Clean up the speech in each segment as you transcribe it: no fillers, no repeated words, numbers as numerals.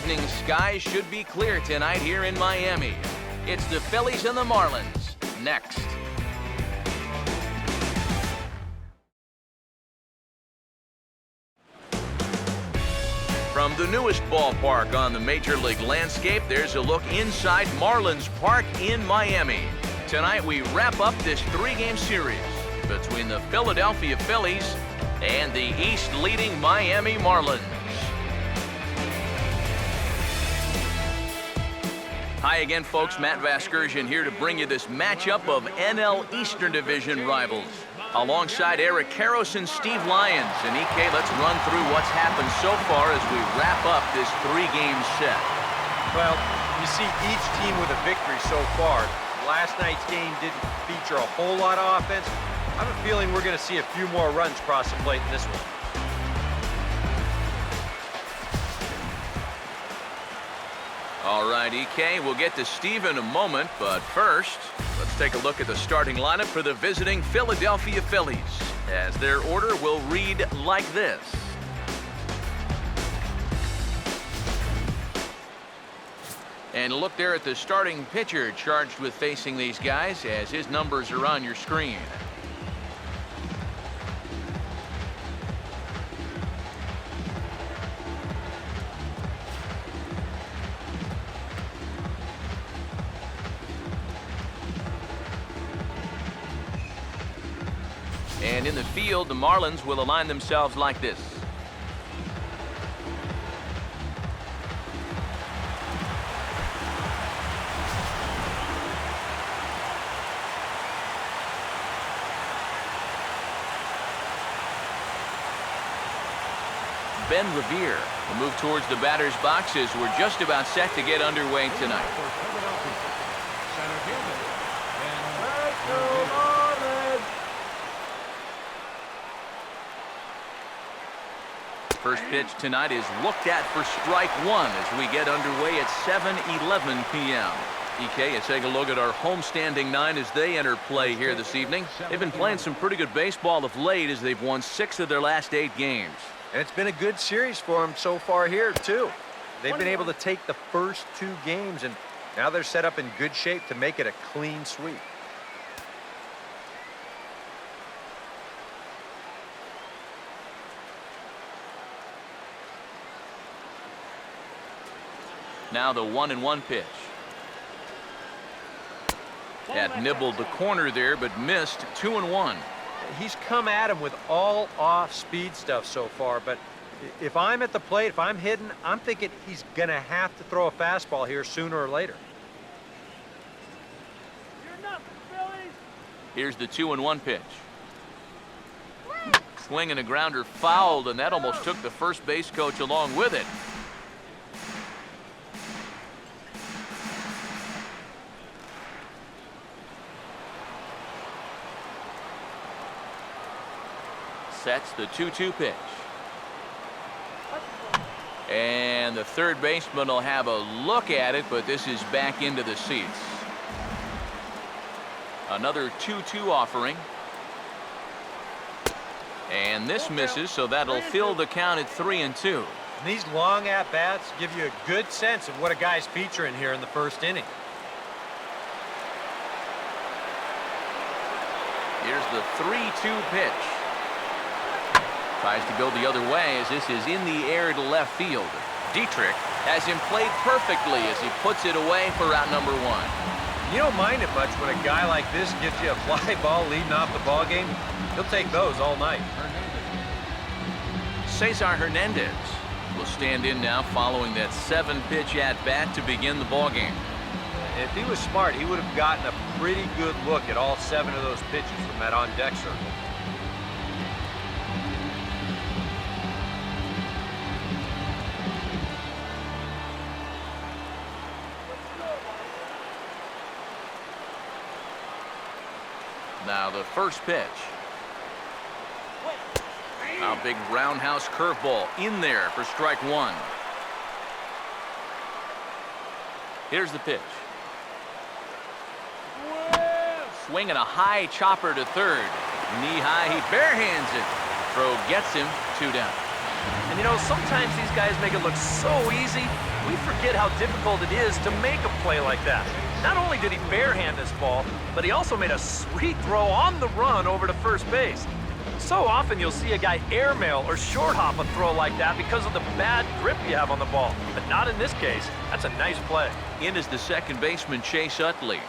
evening skies should be clear tonight here in Miami. It's the Phillies and the Marlins next. From the newest ballpark on the Major League landscape, there's a look inside Marlins Park in Miami. Tonight we wrap up this three-game series between the Philadelphia Phillies and the East-leading Miami Marlins. Hi again, folks. Matt Vasgersian here to bring you this matchup of NL Eastern Division rivals. Alongside Eric Karros and Steve Lyons. And EK, let's run through what's happened so far as we wrap up this three-game set. Well, you see each team with a victory so far. Last night's game didn't feature a whole lot of offense. I have a feeling we're going to see a few more runs cross the plate in this one. All right, EK, we'll get to Steve in a moment, but first, let's take a look at the starting lineup for the visiting Philadelphia Phillies, as their order will read like this. And look there at the starting pitcher charged with facing these guys, as his numbers are on your screen. And in the field, the Marlins will align themselves like this. Ben Revere will move towards the batter's boxes. We're just about set to get underway tonight. First pitch tonight is looked at for strike one as we get underway at 7:11 p.m. EK, let's take a look at our homestanding nine as they enter play here this evening. They've been playing some pretty good baseball of late as they've won 6 of their last 8 games. And it's been a good series for them so far here, too. They've been able to take the first 2 games, and now they're set up in good shape to make it a clean sweep. Now the 1-1 pitch. That nibbled the corner there, but missed. 2-1. He's come at him with all off-speed stuff so far, but if I'm at the plate, if I'm hitting, I'm thinking he's going to have to throw a fastball here sooner or later. Here's the 2-1 pitch. Swing and a grounder fouled, and that almost took the first base coach along with it. Sets the 2-2 pitch. And the third baseman will have a look at it, but this is back into the seats. Another 2-2 offering. And this misses, so that'll fill the count at 3-2. These long at-bats give you a good sense of what a guy's featuring here in the first inning. Here's the 3-2 pitch. Tries to go the other way as this is in the air to left field. Dietrich has him played perfectly as he puts it away for out number 1. You don't mind it much when a guy like this gives you a fly ball leading off the ball game. He'll take those all night. Cesar Hernandez will stand in now following that 7-pitch at-bat to begin the ball game. If he was smart, he would have gotten a pretty good look at all 7 of those pitches from that on-deck circle. Now the first pitch. Now big roundhouse curveball in there for strike 1. Here's the pitch. Swinging a high chopper to third. Knee high, he barehands it. Throw gets him, 2 down. And you know, sometimes these guys make it look so easy, we forget how difficult it is to make a play like that. Not only did he barehand this ball, but he also made a sweet throw on the run over to first base. So often you'll see a guy airmail or short hop a throw like that because of the bad grip you have on the ball. But not in this case. That's a nice play. In is the second baseman, Chase Utley.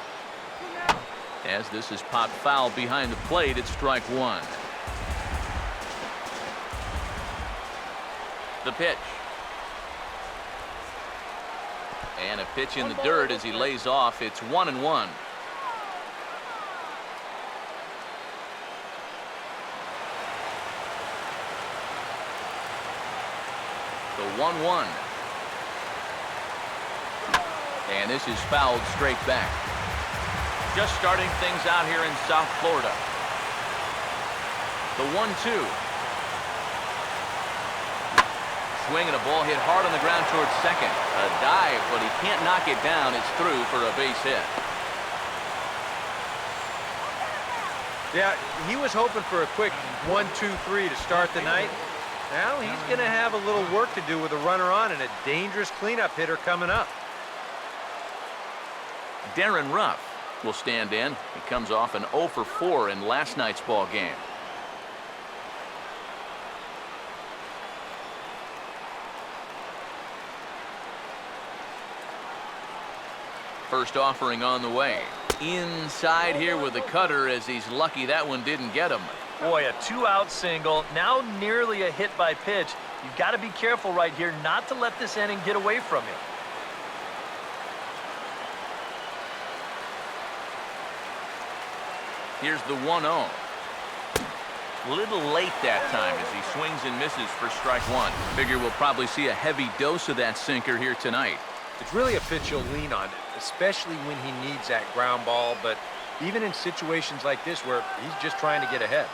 As this is popped foul behind the plate, it's strike one. The pitch. And a pitch in the dirt as he lays off. It's 1-1. The 1-1. And this is fouled straight back. Just starting things out here in South Florida. The 1-2. Swing and a ball hit hard on the ground towards second. A dive, but he can't knock it down. It's through for a base hit. Yeah, he was hoping for a quick 1-2-3 to start the night. Now he's going to have a little work to do with a runner on and a dangerous cleanup hitter coming up. Darren Ruff will stand in. He comes off an 0 for 4 in last night's ball game. First offering on the way. Inside here with the cutter as he's lucky that one didn't get him. Boy, a 2-out single, now nearly a hit by pitch. You've got to be careful right here not to let this inning get away from you. Here's the 1-0. Little late that time as he swings and misses for strike one. Figure we'll probably see a heavy dose of that sinker here tonight. It's really a pitch you'll lean on, especially when he needs that ground ball, but even in situations like this where he's just trying to get ahead.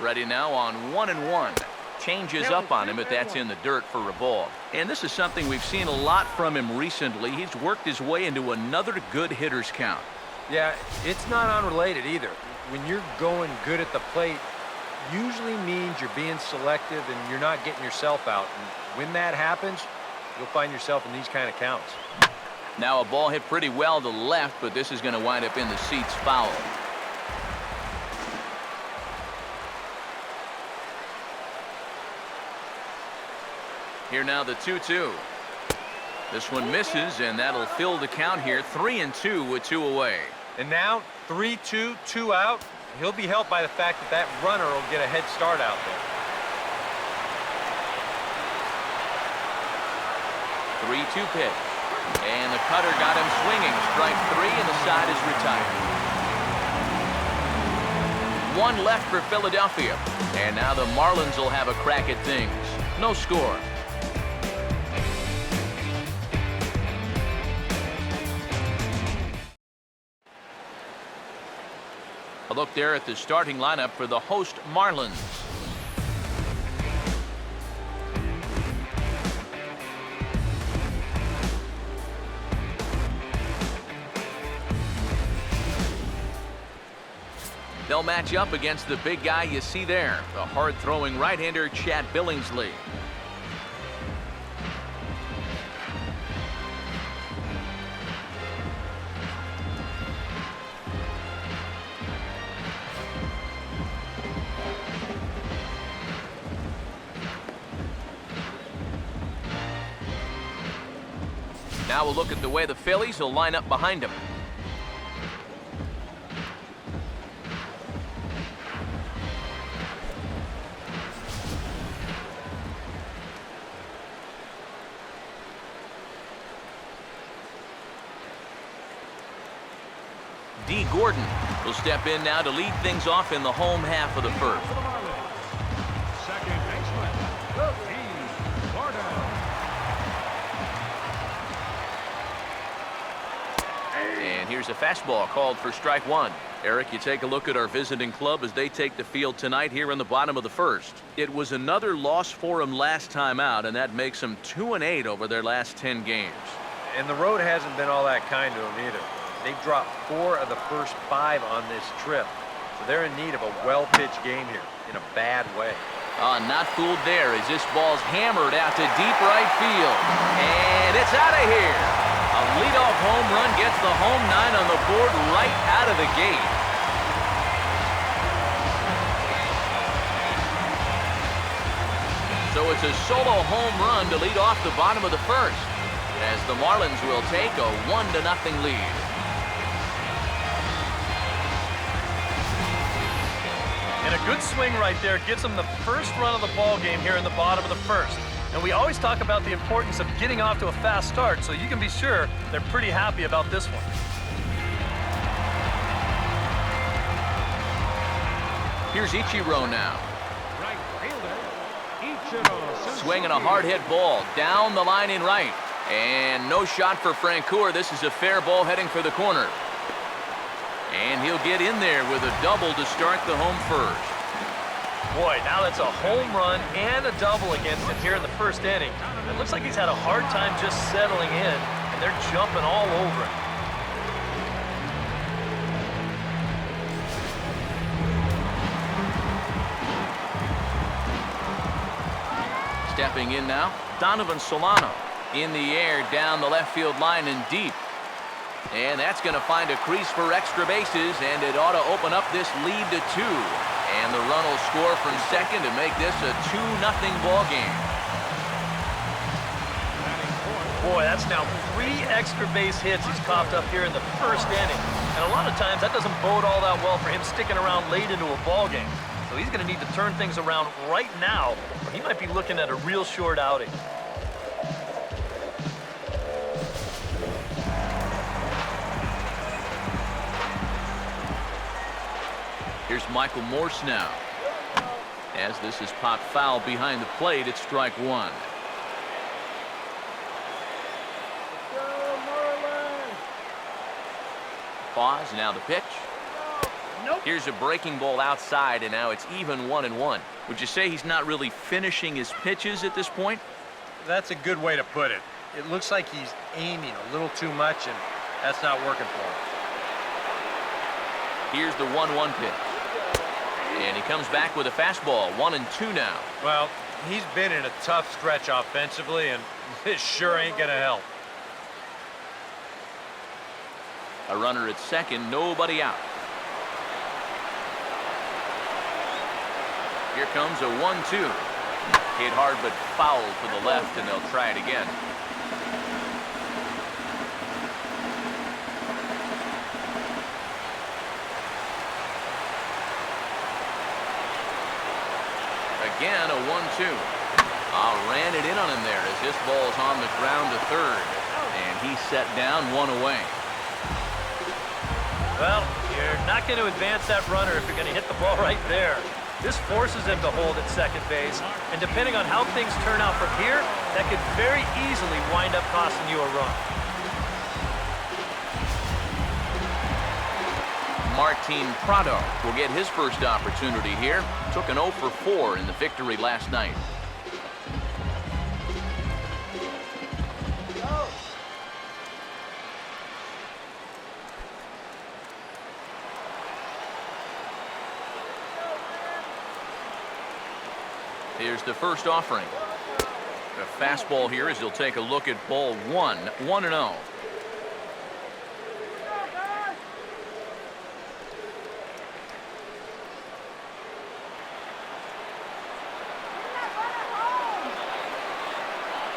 Ready now on 1-1. Changes up on him, but that's in the dirt for a ball. And this is something we've seen a lot from him recently. He's worked his way into another good hitter's count. Yeah, it's not unrelated either. When you're going good at the plate, usually means you're being selective and you're not getting yourself out. And when that happens, you'll find yourself in these kind of counts. Now a ball hit pretty well to left, but this is going to wind up in the seats foul. Here now the 2-2. This one misses, and that'll fill the count here. 3-2 with 2 away. And now 3-2, 2 out. He'll be helped by the fact that that runner will get a head start out there. 3-2 pitch. And the cutter got him swinging. Strike 3, and the side is retired. 1 left for Philadelphia. And now the Marlins will have a crack at things. No score. A look there at the starting lineup for the host Marlins. They'll match up against the big guy you see there, the hard-throwing right-hander Chad Billingsley. Now we'll look at the way the Phillies will line up behind him. D. Gordon will step in now to lead things off in the home half of the first. Second baseman, D. Gordon. And here's a fastball called for strike 1. Eric, you take a look at our visiting club as they take the field tonight here in the bottom of the first. It was another loss for them last time out, and that makes them 2-8 over their last 10 games. And the road hasn't been all that kind to them either. They've dropped 4 of the first 5 on this trip. So they're in need of a well-pitched game here in a bad way. Not fooled there as this ball's hammered out to deep right field. And it's out of here. A leadoff home run gets the home 9 on the board right out of the gate. So it's a solo home run to lead off the bottom of the first, as the Marlins will take a 1-0 lead. And a good swing right there gets them the first run of the ball game here in the bottom of the first. And we always talk about the importance of getting off to a fast start, so you can be sure they're pretty happy about this one. Here's Ichiro now. Right fielder, Ichiro. Swinging a hard hit ball down the line in right. And no shot for Francoeur. This is a fair ball heading for the corner. And he'll get in there with a double to start the home first. Boy, now that's a home run and a double against him here in the first inning. It looks like he's had a hard time just settling in, and they're jumping all over him. Stepping in now, Donovan Solano. In the air, down the left field line and deep. And that's going to find a crease for extra bases, and it ought to open up this lead to 2. And the run will score from second to make this a 2-0 ball game. Boy, that's now 3 extra base hits he's coughed up here in the first inning. And a lot of times that doesn't bode all that well for him sticking around late into a ball game. So he's going to need to turn things around right now, or he might be looking at a real short outing. Here's Michael Morse now. As this is popped foul behind the plate, it's strike 1. Pause, now the pitch. Here's a breaking ball outside, and now it's even 1-1. Would you say he's not really finishing his pitches at this point? That's a good way to put it. It looks like he's aiming a little too much, and that's not working for him. Here's the 1-1 pitch. And he comes back with a fastball, 1-2 now. Well, he's been in a tough stretch offensively, and this sure ain't gonna help. A runner at second, nobody out. Here comes a 1-2. Hit hard but foul to the left, and they'll try it again. Again, a 1-2. Ran it in on him there as this ball's on the ground to third. And he's set down, 1 away. Well, you're not going to advance that runner if you're going to hit the ball right there. This forces him to hold at second base. And depending on how things turn out from here, that could very easily wind up costing you a run. Martin Prado will get his first opportunity here. Took an 0 for 4 in the victory last night. Here's the first offering. A fastball here as he'll take a look at ball 1, 1-0.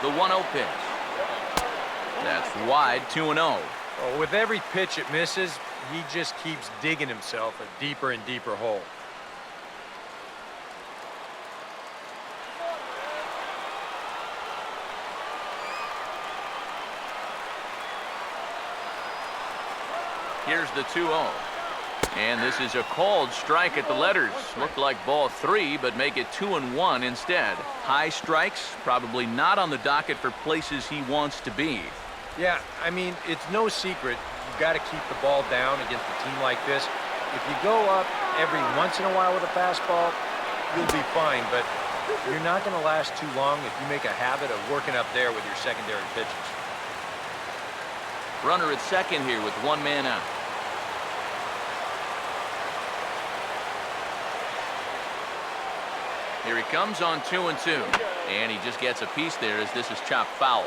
The 1-0 pitch. That's wide, 2-0. Oh, with every pitch it misses, he just keeps digging himself a deeper and deeper hole. Here's the 2-0. And this is a called strike at the letters. Looked like ball 3, but make it 2-1 instead. High strikes, probably not on the docket for places he wants to be. Yeah, I mean, it's no secret. You've got to keep the ball down against a team like this. If you go up every once in a while with a fastball, you'll be fine, but you're not going to last too long if you make a habit of working up there with your secondary pitches. Runner at second here with 1 man out. Here he comes on 2-2. And he just gets a piece there as this is chopped foul.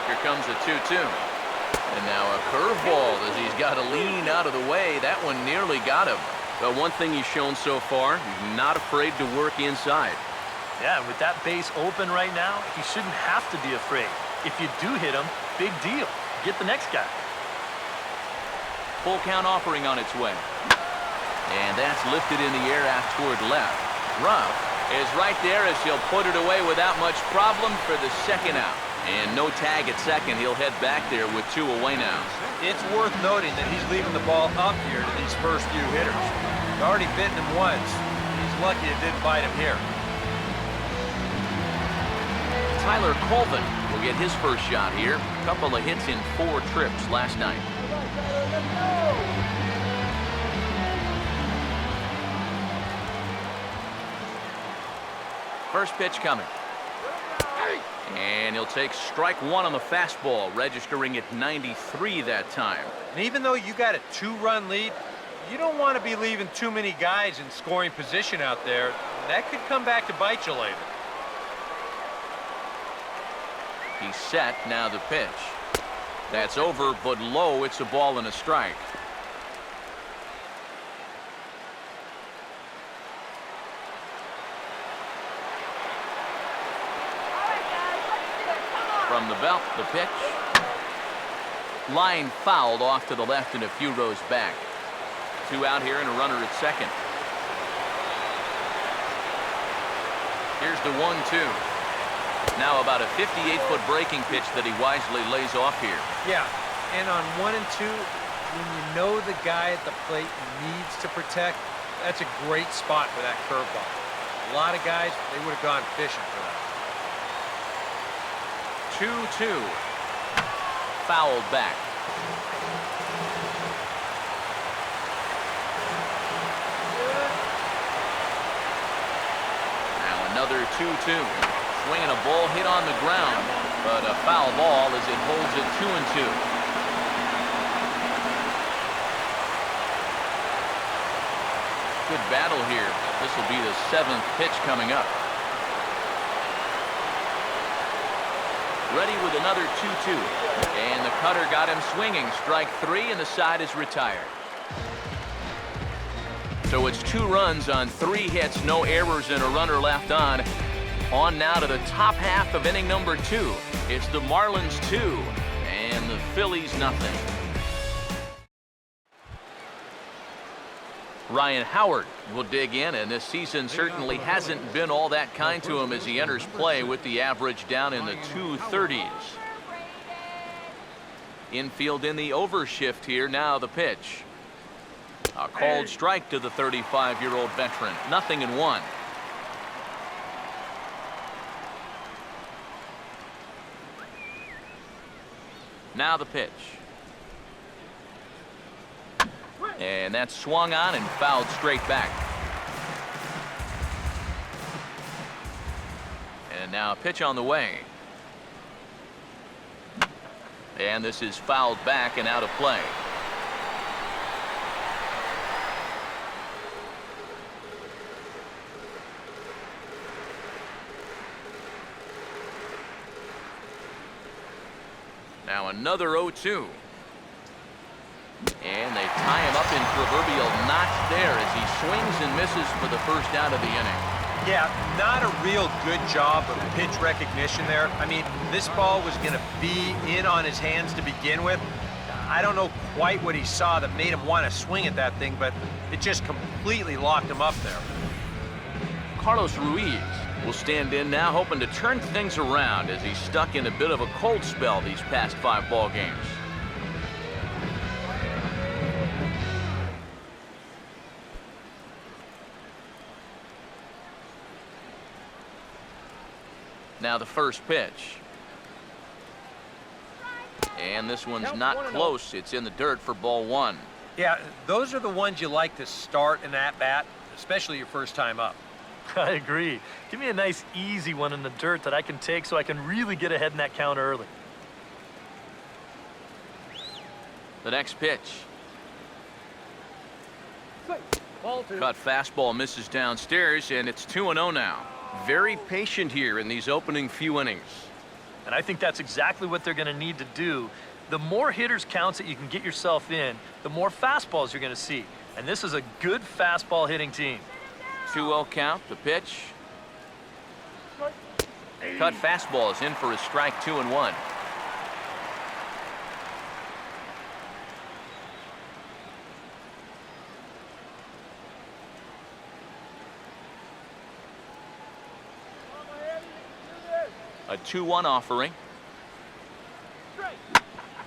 Here comes a 2-2. And now a curveball as he's got to lean out of the way. That one nearly got him. But one thing he's shown so far, he's not afraid to work inside. Yeah, with that base open right now, he shouldn't have to be afraid. If you do hit him, big deal. Get the next guy. Full count offering on its way. And that's lifted in the air out toward left. Ruff is right there as he'll put it away without much problem for the second out. And no tag at second. He'll head back there with 2 away now. It's worth noting that he's leaving the ball up here to these first few hitters. He's already bitten him once. He's lucky it didn't bite him here. Tyler Colvin will get his first shot here. A couple of hits in 4 trips last night. First pitch coming. And he'll take strike 1 on the fastball, registering at 93 that time. And even though you got a 2-run lead, you don't want to be leaving too many guys in scoring position out there. That could come back to bite you later. He's set, now the pitch. That's over, but low. It's a ball and a strike. From the belt, the pitch. Line fouled off to the left and a few rows back. 2 out here and a runner at second. Here's the 1-2. Now about a 58-foot breaking pitch that he wisely lays off here. Yeah, and on 1 and 2, when you know the guy at the plate needs to protect, that's a great spot for that curveball. A lot of guys, they would have gone fishing for that. 2-2. Fouled back. Now another 2-2. Swinging a ball hit on the ground, but a foul ball as it holds it 2-2. Good battle here. This will be the 7th pitch coming up. Ready with another 2-2. And the cutter got him swinging. Strike 3 and the side is retired. So it's 2 runs on 3 hits, no errors and a runner left on. On now to the top half of inning number 2. It's the Marlins 2 and the Phillies nothing. Ryan Howard will dig in, and this season certainly hasn't been all that kind to him as he enters play with the average down in the 230s. Infield in the overshift here. Now the pitch. A called strike to the 35-year-old veteran. 0-1. Now the pitch. And that's swung on and fouled straight back. And now a pitch on the way. And this is fouled back and out of play. Now another 0-2. And they tie him up in proverbial knots there as he swings and misses for the first out of the inning. Yeah, not a real good job of pitch recognition there. I mean, this ball was going to be in on his hands to begin with. I don't know quite what he saw that made him want to swing at that thing, but it just completely locked him up there. Carlos Ruiz will stand in now, hoping to turn things around as he's stuck in a bit of a cold spell these past 5 ball games. Now the first pitch. And this one's not close. It's in the dirt for ball 1. Yeah, those are the ones you like to start an at-bat, especially your first time up. I agree. Give me a nice, easy one in the dirt that I can take so I can really get ahead in that count early. The next pitch. Cut fastball misses downstairs, and it's 2-0 now. Very patient here in these opening few innings. And I think that's exactly what they're going to need to do. The more hitters counts that you can get yourself in, the more fastballs you're going to see. And this is a good fastball hitting team. 2-0 count, the pitch. Cut fastball is in for a strike, 2-1. A 2-1 offering.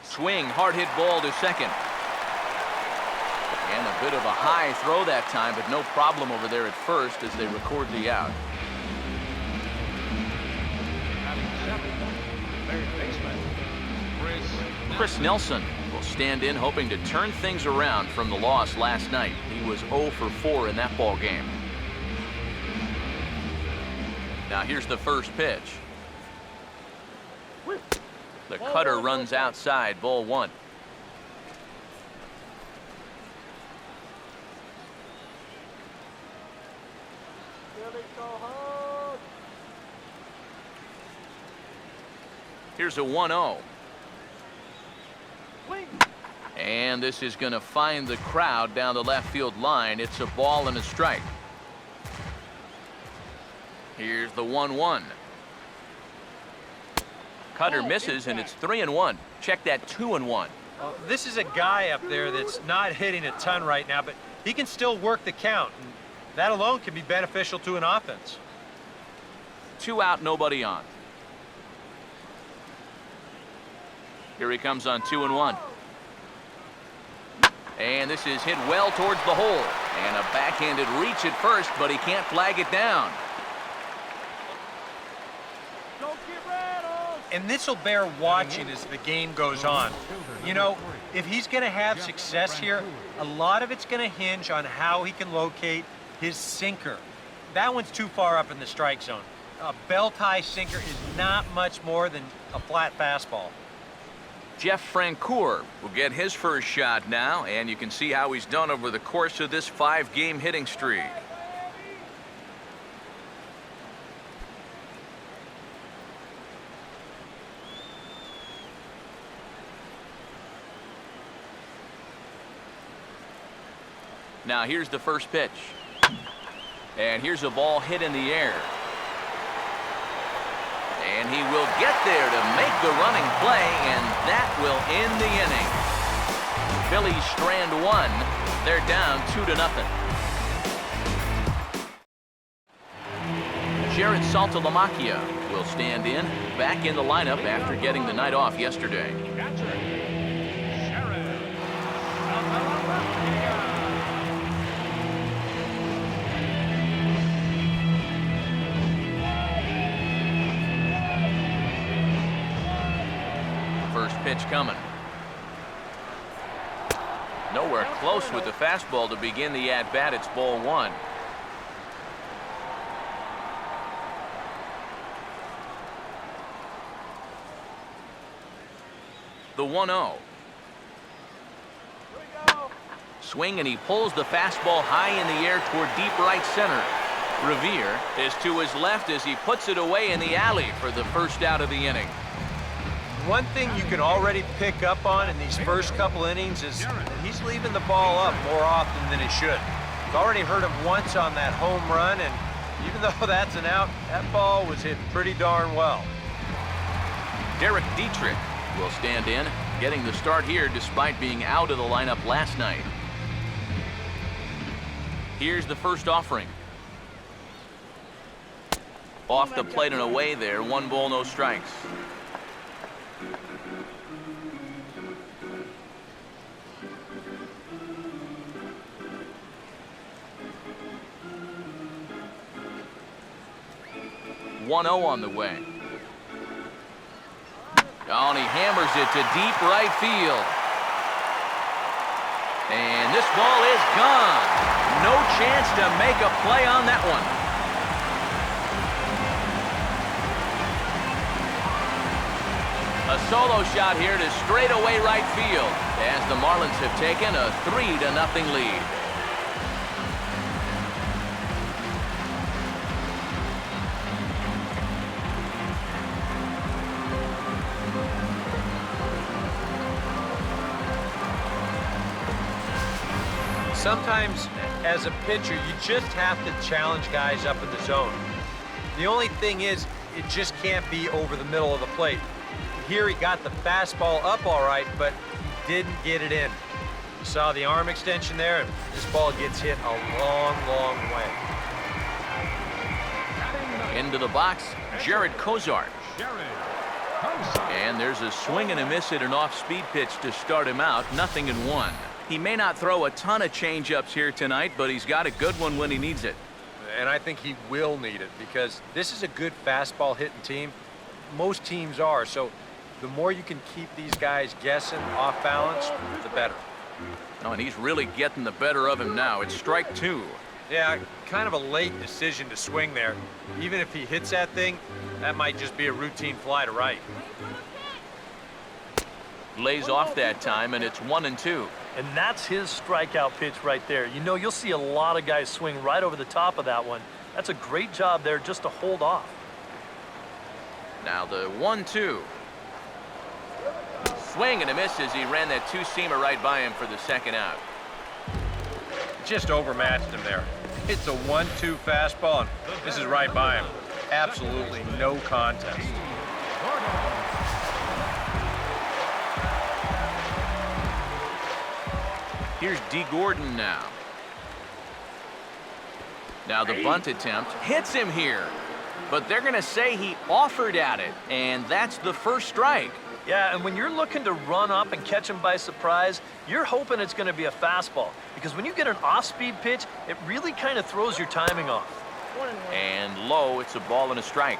Swing, hard hit ball to second. And a bit of a high throw that time, but no problem over there at first as they record the out. Chris Nelson will stand in, hoping to turn things around from the loss last night. He was 0 for 4 in that ball game. Now here's the first pitch. The cutter runs outside, ball 1. Here's a 1-0. And this is going to find the crowd down the left field line. It's a ball and a strike. Here's the 1-1. Cutter misses, and it's 3-1. Check that 2-1. This is a guy up there that's not hitting a ton right now, but he can still work the count. And that alone can be beneficial to an offense. 2 out, nobody on. Here he comes on 2-1. And this is hit well towards the hole. And a backhanded reach at first, but he can't flag it down. And this will bear watching as the game goes on. You know, if he's going to have success here, a lot of it's going to hinge on how he can locate his sinker. That one's too far up in the strike zone. A belt-high sinker is not much more than a flat fastball. Jeff Francoeur will get his first shot now, and you can see how he's done over the course of this 5-game hitting streak. Now here's the first pitch. And here's a ball hit in the air. And he will get there to make the running play, and that will end the inning. Phillies strand 1. They're down 2-0. Jared Saltalamacchia will stand in, back in the lineup after getting the night off yesterday. First pitch coming. Nowhere close with the fastball to begin the at-bat. It's ball 1. The 1-0. Swing, and he pulls the fastball high in the air toward deep right center. Revere is to his left as he puts it away in the alley for the first out of the inning. One thing you can already pick up on in these first couple innings is that he's leaving the ball up more often than he should. You've already heard him once on that home run, and even though that's an out, that ball was hit pretty darn well. Derek Dietrich will stand in, getting the start here despite being out of the lineup last night. Here's the first offering. Off the plate and away there. 1 ball, no strikes. .1-0 on the way. Oh, and he hammers it to deep right field. And this ball is gone. No chance to make a play on that one. A solo shot here to straightaway right field as the Marlins have taken a 3-0 lead. sometimes as a pitcher, you just have to challenge guys up in the zone. The only thing is, it just can't be over the middle of the plate. Here he got the fastball up all right, but he didn't get it in. You saw the arm extension there, and this ball gets hit a long, long way. Into the box, Jared Kozart. And there's a swing and a miss at an off-speed pitch to start him out, 0-1. He may not throw a ton of change-ups here tonight, but he's got a good one when he needs it. And I think he will need it because this is a good fastball hitting team. Most teams are, so the more you can keep these guys guessing off balance, the better. Oh, and he's really getting the better of him now. It's strike 2. Yeah, kind of a late decision to swing there. Even if he hits that thing, that might just be a routine fly to right. Lays off that time, and it's 1-2. And that's his strikeout pitch right there. You know, you'll see a lot of guys swing right over the top of that one. That's a great job there just to hold off. Now the 1-2. Swing and a miss as he ran that two-seamer right by him for the second out. Just overmatched him there. It's a 1-2 fastball, and this is right by him. Absolutely no contest. Here's D. Gordon now. Now the bunt attempt hits him here, but they're going to say he offered at it, and that's the first strike. Yeah, and when you're looking to run up and catch him by surprise, you're hoping it's going to be a fastball. Because when you get an off-speed pitch, it really kind of throws your timing off. And low, it's a ball and a strike.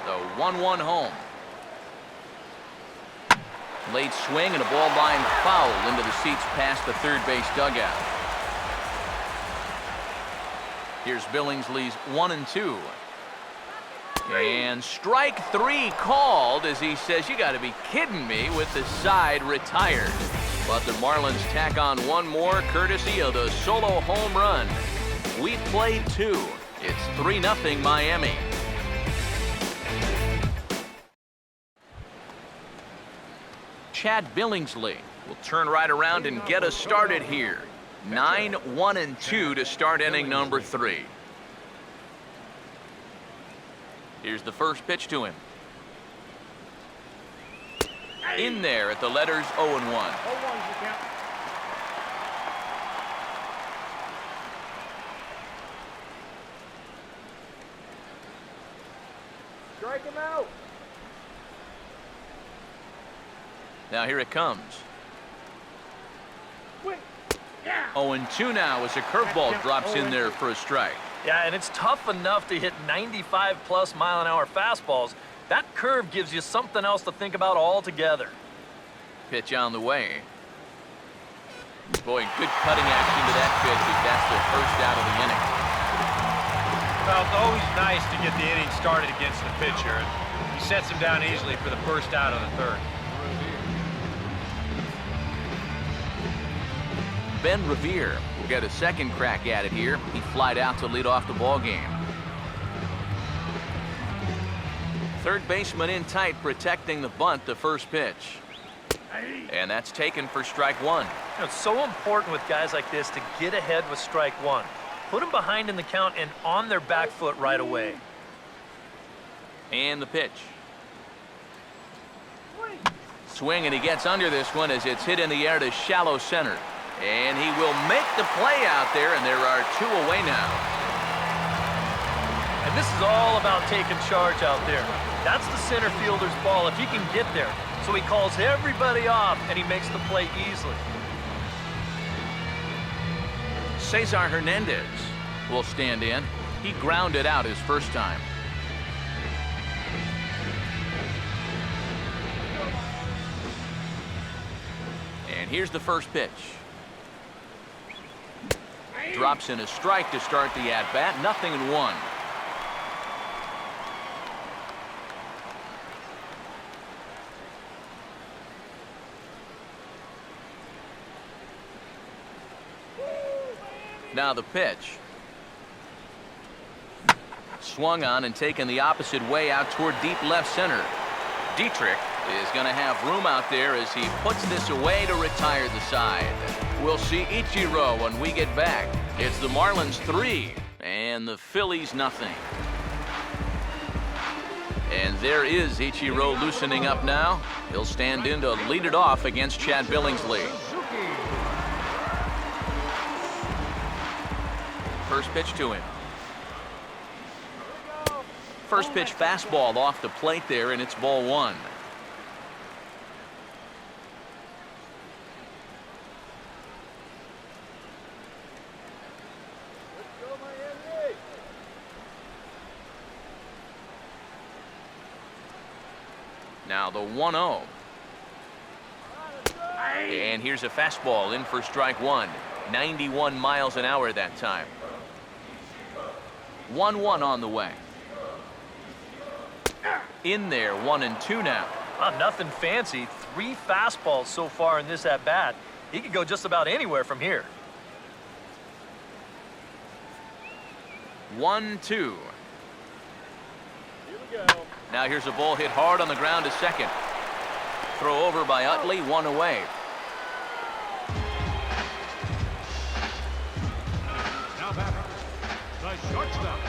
The 1-1 home. Late swing and a ball line foul into the seats past the third base dugout. Here's Billingsley's 1-2. And strike 3 called as he says, you got to be kidding me, with the side retired. But the Marlins tack on one more courtesy of the solo home run. We played 2. It's 3-0 Miami. Chad Billingsley will turn right around and get us started here. 9-1-2 to start inning number 3. Here's the first pitch to him. In there at the letters 0-1. Strike him out. Now here it comes. 0-2 now as a curveball drops in there for a strike. Yeah, and it's tough enough to hit 95+ mile-an-hour fastballs. That curve gives you something else to think about altogether. Pitch on the way. Boy, good cutting action to that pitch as that's the first out of the inning. Well, it's always nice to get the inning started against the pitcher. He sets him down easily for the first out of the third. Ben Revere will get a second crack at it here. He flied out to lead off the ball game. Third baseman in tight, protecting the bunt, the first pitch. And that's taken for strike 1. You know, it's so important with guys like this to get ahead with strike 1. Put them behind in the count and on their back foot right away. And the pitch. Swing, and he gets under this one as it's hit in the air to shallow center. And he will make the play out there, and there are 2 away now. And this is all about taking charge out there. That's the center fielder's ball if he can get there. So he calls everybody off, and he makes the play easily. Cesar Hernandez will stand in. He grounded out his first time. And here's the first pitch. Drops in a strike to start the at-bat. 0-1. Now the pitch. swung on and taken the opposite way out toward deep left center. Dietrich is going to have room out there as he puts this away to retire the side. We'll see Ichiro when we get back. It's the Marlins 3 and the Phillies nothing. And there is Ichiro loosening up now. He'll stand in to lead it off against Chad Billingsley. First pitch to him. First pitch fastball off the plate there, and it's ball one. Now the 1-0. And here's a fastball in for strike one. 91 miles an hour that time. 1-1 on the way. In there, 1-2 now. Nothing fancy. 3 fastballs so far in this at-bat. He could go just about anywhere from here. 1-2. Now here's a ball hit hard on the ground to second. Throw over by Utley, 1 away. Now back, the shortstop,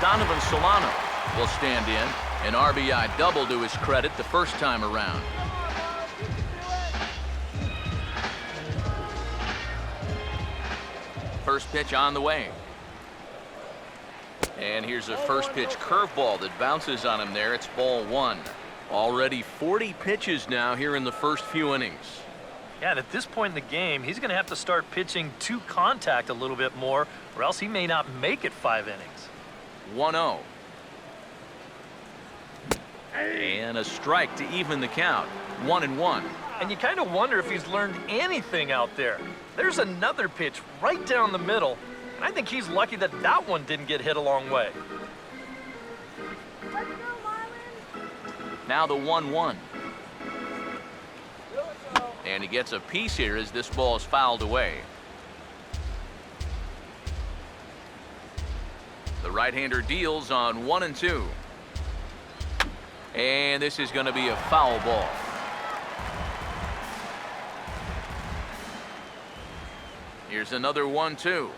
Donovan Solano will stand in. An RBI double to his credit the first time around. First pitch on the way. And here's a first pitch curveball that bounces on him there. It's ball one. Already 40 pitches now here in the first few innings. Yeah, and at this point in the game, he's going to have to start pitching to contact a little bit more, or else he may not make it 5 innings. 1-0. And a strike to even the count. 1-1. And you kind of wonder if he's learned anything out there. There's another pitch right down the middle, and I think he's lucky that that one didn't get hit a long way. Now the 1-1. And he gets a piece here as this ball is fouled away. The right-hander deals on 1-2. And this is going to be a foul ball. Here's another 1-2.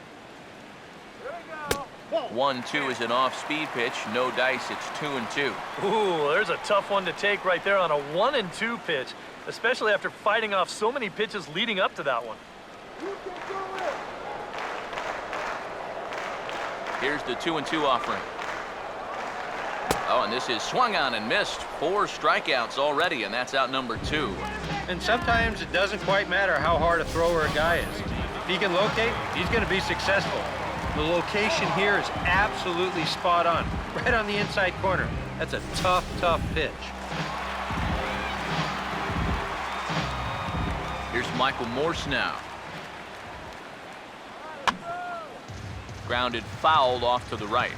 1-2 is an off-speed pitch. No dice. It's 2-2. Ooh, there's a tough one to take right there on a 1-2 pitch, especially after fighting off so many pitches leading up to that one. Here's the 2-2 offering. Oh, and this is swung on and missed. 4 strikeouts already, and that's out number 2. And sometimes it doesn't quite matter how hard a thrower a guy is. If he can locate, he's going to be successful. The location here is absolutely spot on, right on the inside corner. That's a tough, tough pitch. Here's Michael Morse now. Grounded fouled off to the right.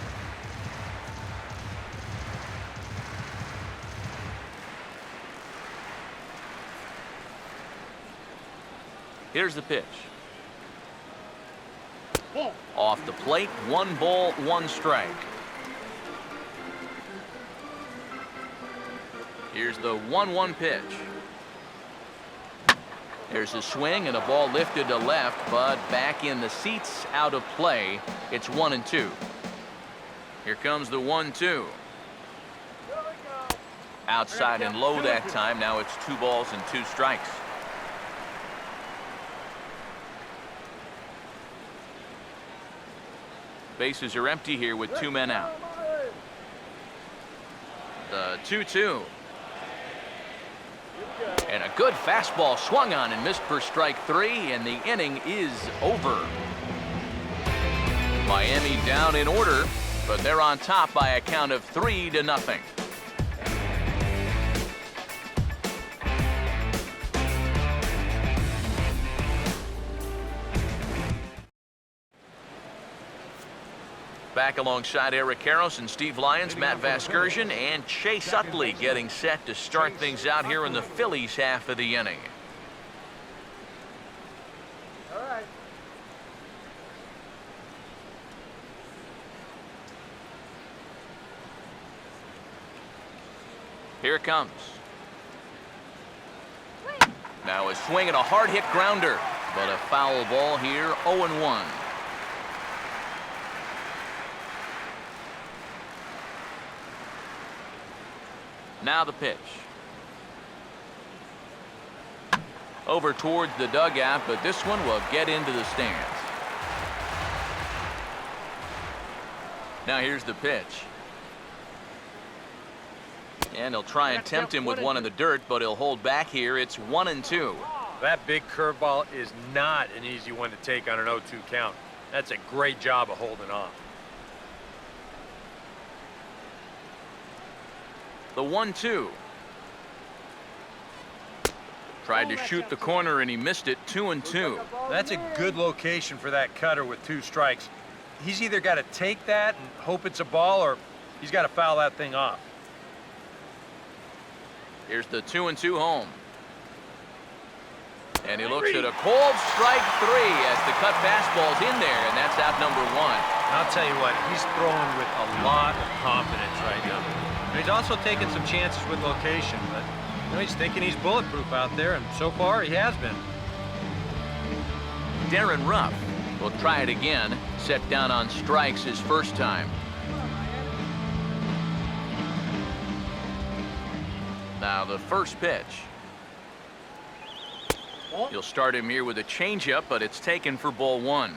Here's the pitch. Off the plate, 1 ball, 1 strike. Here's the 1-1 pitch. There's a swing and a ball lifted to left, but back in the seats, out of play. It's 1-2. Here comes the 1-2. Outside and low that time. Now it's 2 balls and 2 strikes. Bases are empty here with 2 men out. The 2-2. And a good fastball swung on and missed for strike 3, and the inning is over. Miami down in order, but they're on top by a count of 3-0. Back alongside Eric Karros and Steve Lyons, Matt Vasgersian, and Chase Utley getting set to start things out here in the Phillies half of the inning. Here it comes. Now a swing and a hard hit grounder, but a foul ball here, 0-1. Now the pitch. Over towards the dugout, but this one will get into the stands. Now here's the pitch. And he'll try and tempt him with one in the dirt, but he'll hold back here. It's 1-2. That big curveball is not an easy one to take on an 0-2 count. That's a great job of holding off. The 1-2. Tried to shoot the corner and he missed it. 2-2. That's a good location for that cutter with 2 strikes. He's either got to take that and hope it's a ball, or he's got to foul that thing off. Here's the 2-2 home. And he looks at a cold strike 3 as the cut fastball's in there, and that's out number 1. And I'll tell you what, he's throwing with a lot of confidence right now. And he's also taking some chances with location, but you know, he's thinking he's bulletproof out there, and so far he has been. Darren Ruff will try it again. Set down on strikes his first time. Now the first pitch. You'll start him here with a changeup, but it's taken for ball 1.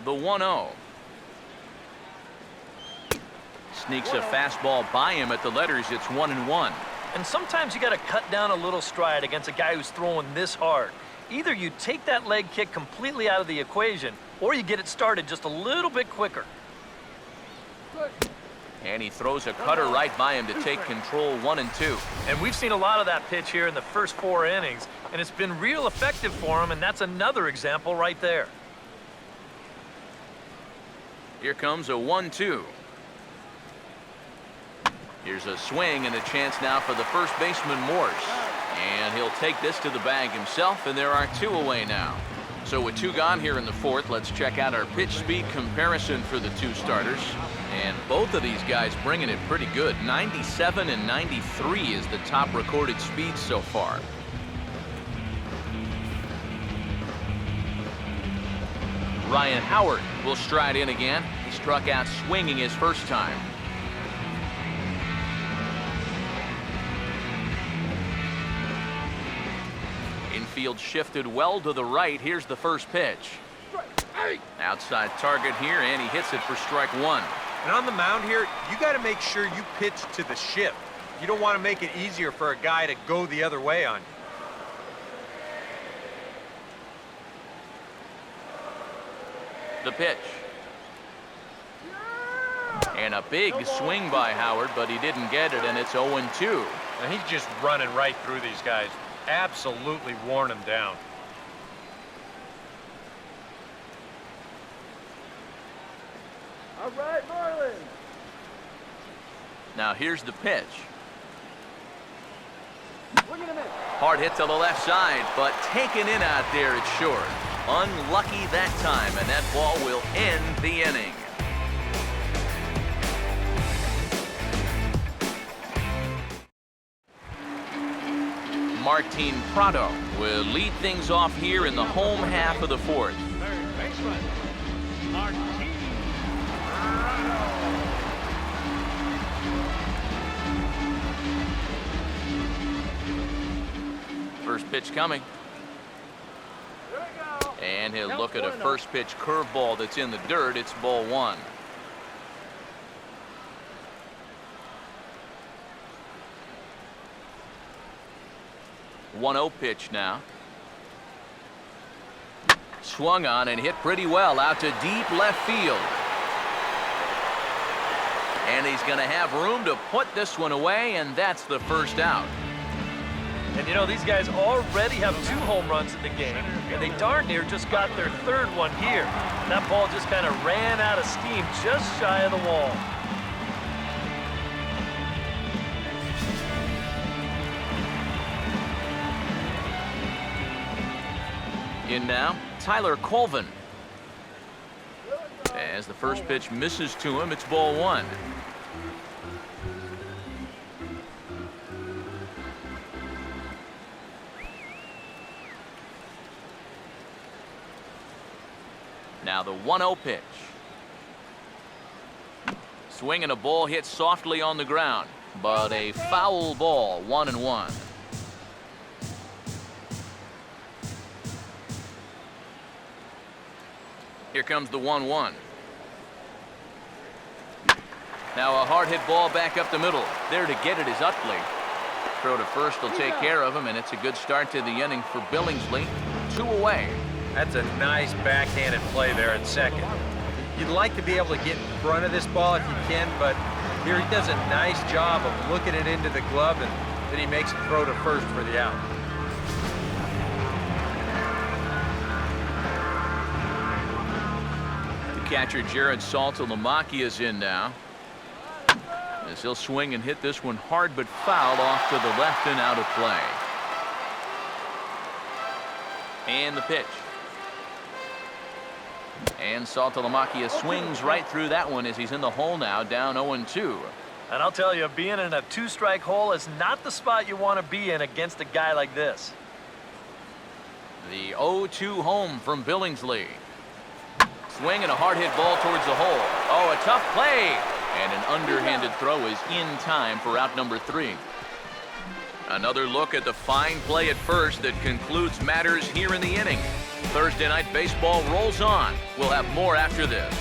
The 1-0. Sneaks a fastball by him at the letters. It's 1-1. And sometimes you got to cut down a little stride against a guy who's throwing this hard. Either you take that leg kick completely out of the equation, or you get it started just a little bit quicker. And he throws a cutter right by him to take control. 1-2. And we've seen a lot of that pitch here in the first 4 innings, and it's been real effective for him, and that's another example right there. Here comes a 1-2. Here's a swing and a chance now for the first baseman, Morse. And he'll take this to the bag himself, and there are 2 away now. So with 2 gone here in the 4th, let's check out our pitch speed comparison for the 2 starters. And both of these guys bringing it pretty good. 97 and 93 is the top recorded speed so far. Ryan Howard will stride in again. He struck out swinging his first time. Infield shifted well to the right. Here's the first pitch. Outside target here, and he hits it for strike 1. And on the mound here, you got to make sure you pitch to the shift. You don't want to make it easier for a guy to go the other way on you. The pitch. And a big swing by Howard, but he didn't get it, and it's 0-2. And he's just running right through these guys. Absolutely worn them down. All right, Marlins. Now here's the pitch. Look at him in. Hard hit to the left side, but taken in out there, it's short. Unlucky that time, and that ball will end the inning. Martin Prado will lead things off here in the home half of the 4th. Third baseman, Martin Prado. First pitch coming. Here we go. And he'll look at a first pitch curveball that's in the dirt. It's ball 1. The 1-0 pitch now. Swung on and hit pretty well out to deep left field. And he's going to have room to put this one away, and that's the first out. And you know, these guys already have 2 home runs in the game, and they darn near just got their 3rd one here. That ball just kind of ran out of steam just shy of the wall. In now, Tyler Colvin. As the first pitch misses to him, it's ball 1. Now the 1-0 pitch. Swing and a ball hit softly on the ground, but a foul ball, 1-1. Here comes the 1-1. Now a hard hit ball back up the middle. There to get it is Utley. Throw to first will take care of him, and it's a good start to the inning for Billingsley. 2 away. That's a nice backhanded play there at second. You'd like to be able to get in front of this ball if you can, but here he does a nice job of looking it into the glove, and then he makes a throw to first for the out. The catcher Jared Saltalamacchia is in now. As he'll swing and hit this one hard but foul off to the left and out of play. And the pitch. And Saltalamacchia swings right through that one as he's in the hole now, down 0-2. And I'll tell you, being in a 2-strike hole is not the spot you want to be in against a guy like this. The 0-2 home from Billingsley. Swing and a hard hit ball towards the hole. Oh, a tough play. And an underhanded throw is in time for out number 3. Another look at the fine play at first that concludes matters here in the inning. Thursday Night Baseball rolls on. We'll have more after this.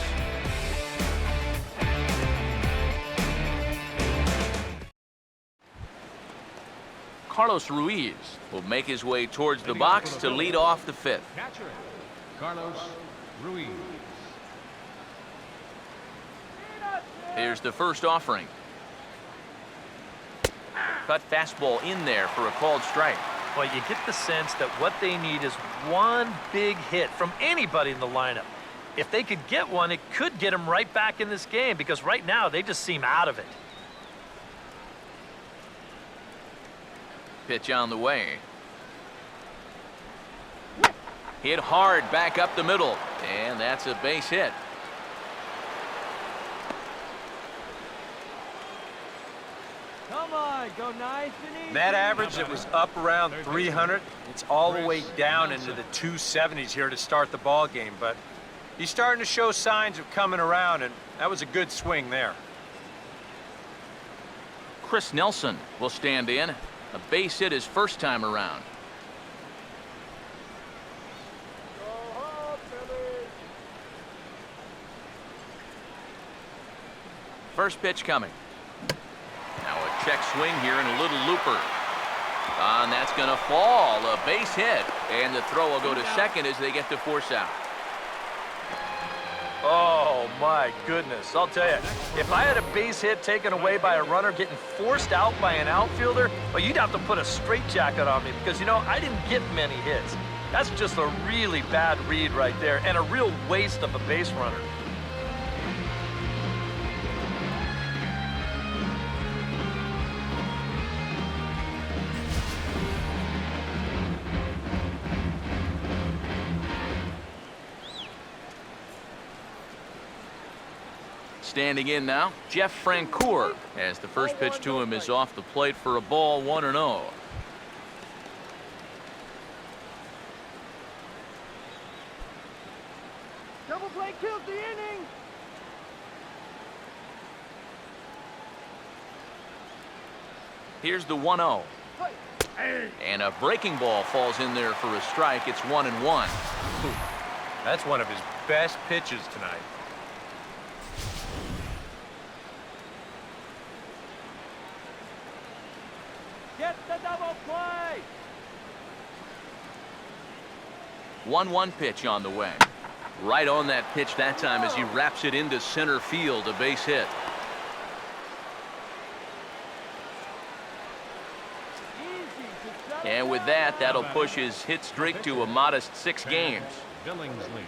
Carlos Ruiz will make his way towards the box to lead off the 5th. Catcher, Carlos Ruiz. Here's the first offering. Cut fastball in there for a called strike. Well, you get the sense that what they need is one big hit from anybody in the lineup. If they could get one, it could get them right back in this game, because right now they just seem out of it. Pitch on the way. Hit hard back up the middle, and that's a base hit. Come on, go nice and easy. That average that was up around 300, it's all the way down into the 270s here to start the ball game, but he's starting to show signs of coming around, and that was a good swing there. Chris Nelson will stand in. A base hit his first time around. Go home, Billy. First pitch coming. Now a check swing here and a little looper. And that's going to fall. A base hit. And the throw will go to second as they get to force out. Oh, my goodness. I'll tell you, if I had a base hit taken away by a runner getting forced out by an outfielder, well, you'd have to put a straitjacket on me because, you know, I didn't get many hits. That's just a really bad read right there and a real waste of a base runner. Standing in now, Jeff Francoeur, as the first pitch to him is off the plate for a ball, 1-0. Double play kills the inning. Here's the 1-0. And a breaking ball falls in there for a strike. It's 1-1. That's one of his best pitches tonight. Get the double play. 1-1 pitch on the way. Right on that pitch that time as he wraps it into center field, a base hit. And with that, that'll push his hit streak to a modest 6 games. Billingsley.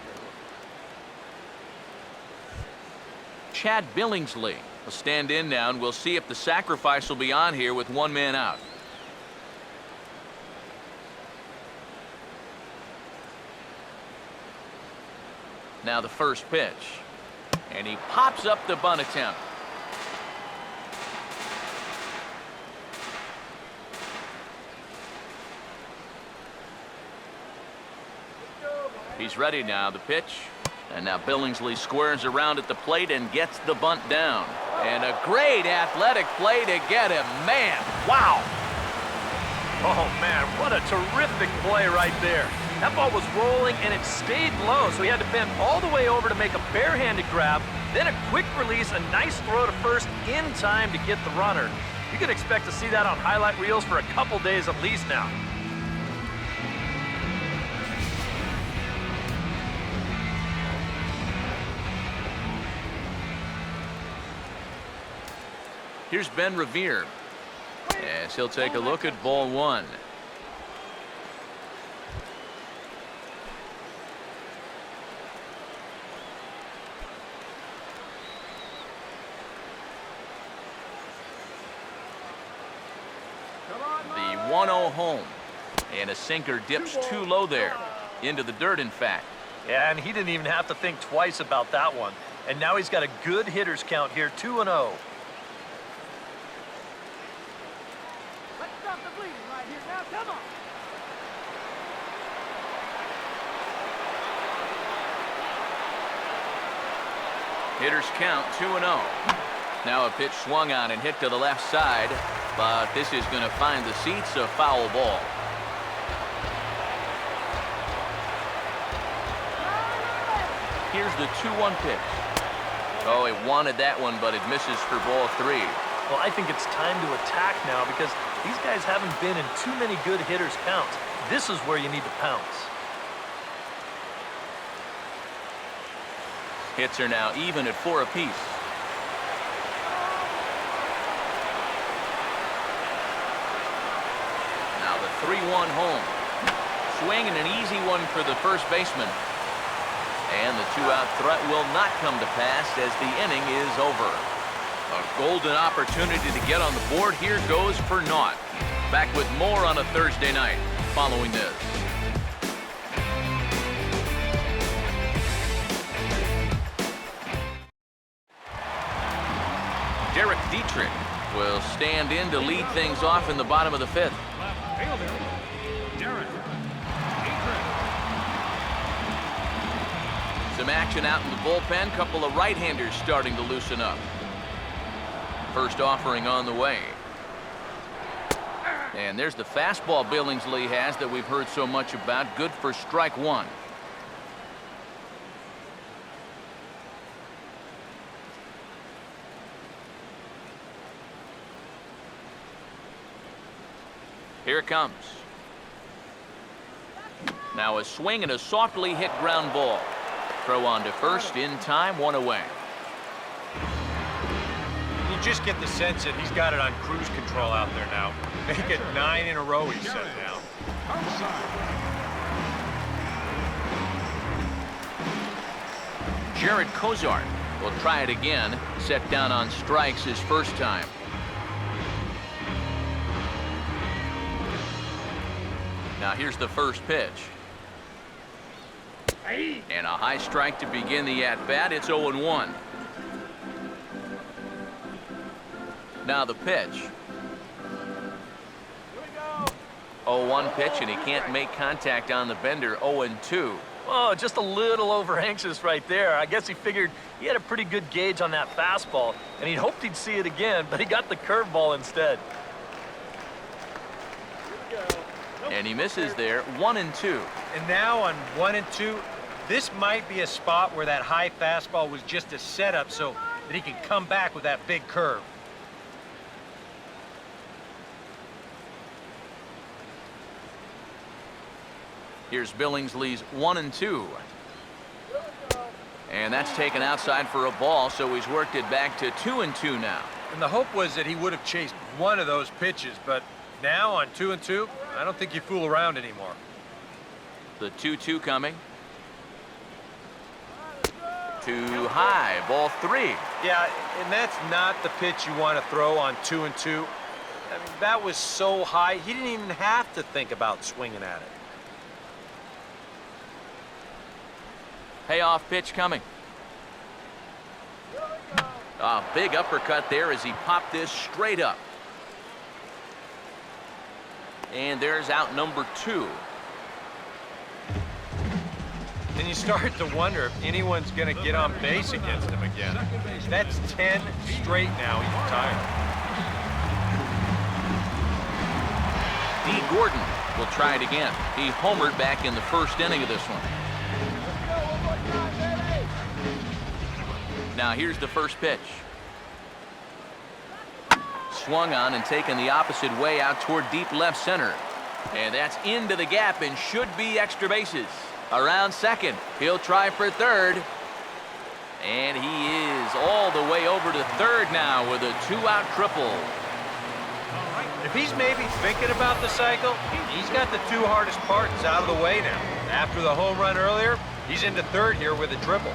Chad Billingsley will stand in now, and we'll see if the sacrifice will be on here with 1 man out. Now the first pitch. And he pops up the bunt attempt. He's ready now, the pitch. And now Billingsley squares around at the plate and gets the bunt down. And a great athletic play to get him. Man, wow. Oh, man, what a terrific play right there. That ball was rolling, and it stayed low, so he had to bend all the way over to make a barehanded grab, then a quick release, a nice throw to first in time to get the runner. You can expect to see that on highlight reels for a couple days at least now. Here's Ben Revere as he'll take a look at ball one. The 1-0 home, and a sinker dips too low there, into the dirt in fact. Yeah, and he didn't even have to think twice about that one. And now he's got a good hitters count here, 2-0. Let's stop the bleeding right here now. Come on. Hitters count 2-0. Now a pitch swung on and hit to the left side, but this is going to find the seats, a foul ball. Here's the 2-1 pitch. Oh, he wanted that one, but it misses for ball three. Well, I think it's time to attack now because these guys haven't been in too many good hitters counts. This is where you need to pounce. Hits are now even at 4 apiece. Now the 3-1 home. Swing and an easy one for the first baseman. And the 2-out threat will not come to pass as the inning is over. A golden opportunity to get on the board here goes for naught. Back with more on a Thursday night following this. Derek Dietrich will stand in to lead things off in the bottom of the fifth. Left fielder, Derek Dietrich. Some action out in the bullpen. Couple of right-handers starting to loosen up. First offering on the way. And there's the fastball Billingsley has that we've heard so much about. Good for strike one. Here it comes. Now a swing and a softly hit ground ball. Throw on to first in time, one away. You just get the sense that he's got it on cruise control out there now. Make it 9 in a row, he said now. Jared Cozart will try it again. Set down on strikes his first time. Now here's the first pitch. And a high strike to begin the at-bat. It's 0-1. Now the pitch. 0-1 pitch, and he can't make contact on the bender. 0-2. Oh, just a little over anxious right there. I guess he figured he had a pretty good gauge on that fastball, and he'd hoped he'd see it again, but he got the curveball instead. And he misses there. 1-2. And now on 1 and 2, this might be a spot where that high fastball was just a setup so that he can come back with that big curve. Here's Billingsley's 1-2. And that's taken outside for a ball, so he's worked it back to 2-2 now. And the hope was that he would have chased one of those pitches, but now on 2 and 2, I don't think you fool around anymore. The 2-2 coming. Too high, ball 3. Yeah, and that's not the pitch you want to throw on 2 and 2. I mean, that was so high, he didn't even have to think about swinging at it. Payoff pitch coming. A big uppercut there as he popped this straight up. And there's out number 2. Then you start to wonder if anyone's going to get on base against him again. That's 10 straight now he's retired. D. Gordon will try it again. He homered back in the first inning of this one. Now here's the first pitch. Swung on and taken the opposite way out toward deep left center. And that's into the gap and should be extra bases. Around second, he'll try for third. And he is all the way over to third now with a 2-out triple. If he's maybe thinking about the cycle, he's got the 2 hardest parts out of the way now. After the home run earlier, he's into third here with a triple.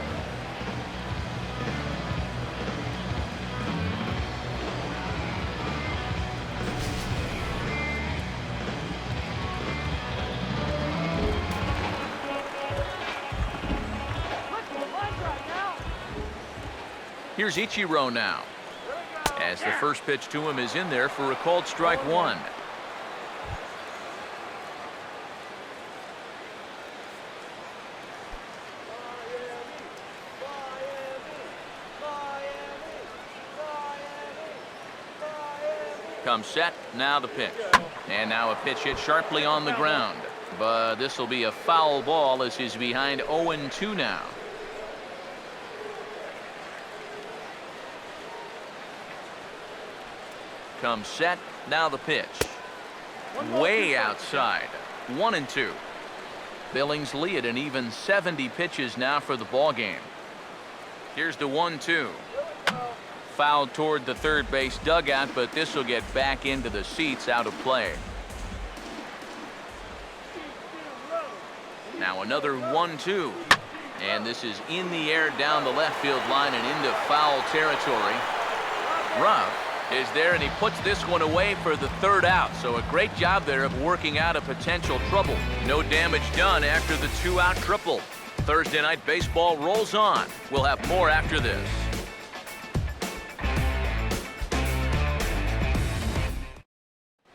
Here's Ichiro now, as the first pitch to him is in there for a called strike 1. Comes set, now the pitch. And now a pitch hit sharply on the ground. But this will be a foul ball as he's behind 0-2 now. Comes set, now the pitch. Way outside, 1-2. Billingsley at an even 70 pitches now for the ball game. Here's the 1-2. Fouled toward the third base dugout, but this will get back into the seats, out of play. Now another 1-2. And this is in the air down the left field line and into foul territory. Ruff is there, and he puts this one away for the third out. So a great job there of working out a potential trouble. No damage done after the 2-out triple. Thursday Night Baseball rolls on. We'll have more after this.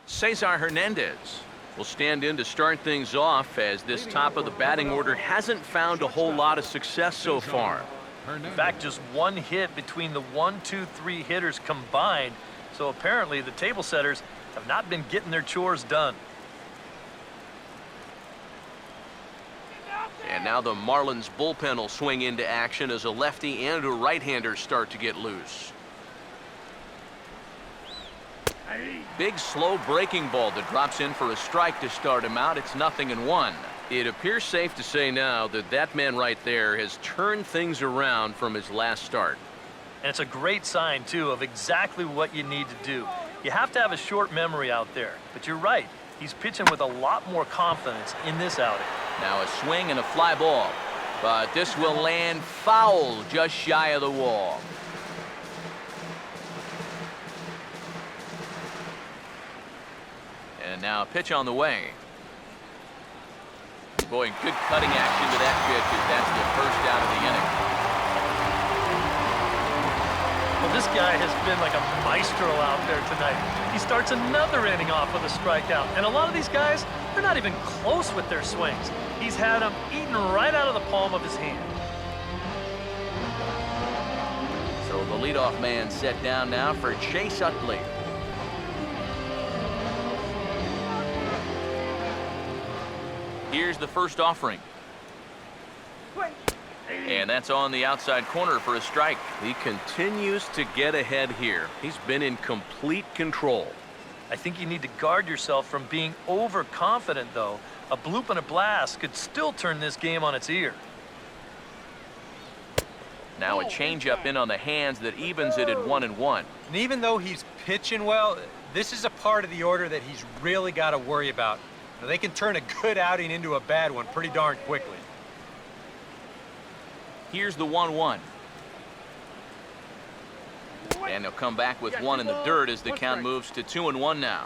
Cesar Hernandez will stand in to start things off, as this top of the batting order hasn't found a whole lot of success so far. In fact, just 1 hit between the 1, 2, 3 hitters combined. So apparently the table setters have not been getting their chores done. And now the Marlins bullpen will swing into action as a lefty and a right-hander start to get loose. Big slow breaking ball that drops in for a strike to start him out. It's 0-1. It appears safe to say now that that man right there has turned things around from his last start. And it's a great sign, too, of exactly what you need to do. You have to have a short memory out there. But you're right. He's pitching with a lot more confidence in this outing. Now a swing and a fly ball. But this will land foul just shy of the wall. And now a pitch on the way. Boy, good cutting action to that pitch as that's the first out of the inning. Well, this guy has been like a maestro out there tonight. He starts another inning off with a strikeout. And a lot of these guys, they're not even close with their swings. He's had them eaten right out of the palm of his hand. So the leadoff man set down now for Chase Utley. Here's the first offering. And that's on the outside corner for a strike. He continues to get ahead here. He's been in complete control. I think you need to guard yourself from being overconfident, though. A bloop and a blast could still turn this game on its ear. Now a changeup in on the hands that evens it at 1-1. And even though he's pitching well, this is a part of the order that he's really got to worry about. Now, they can turn a good outing into a bad one pretty darn quickly. Here's the 1-1. And he'll come back with one in the dirt as the count moves to 2-1 now.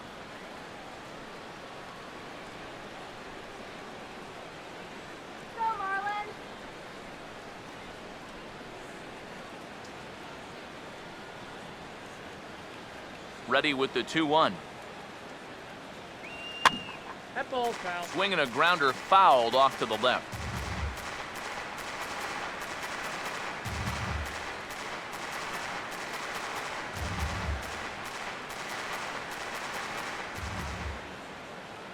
Ready with the 2-1. That ball's foul. Swinging a grounder fouled off to the left.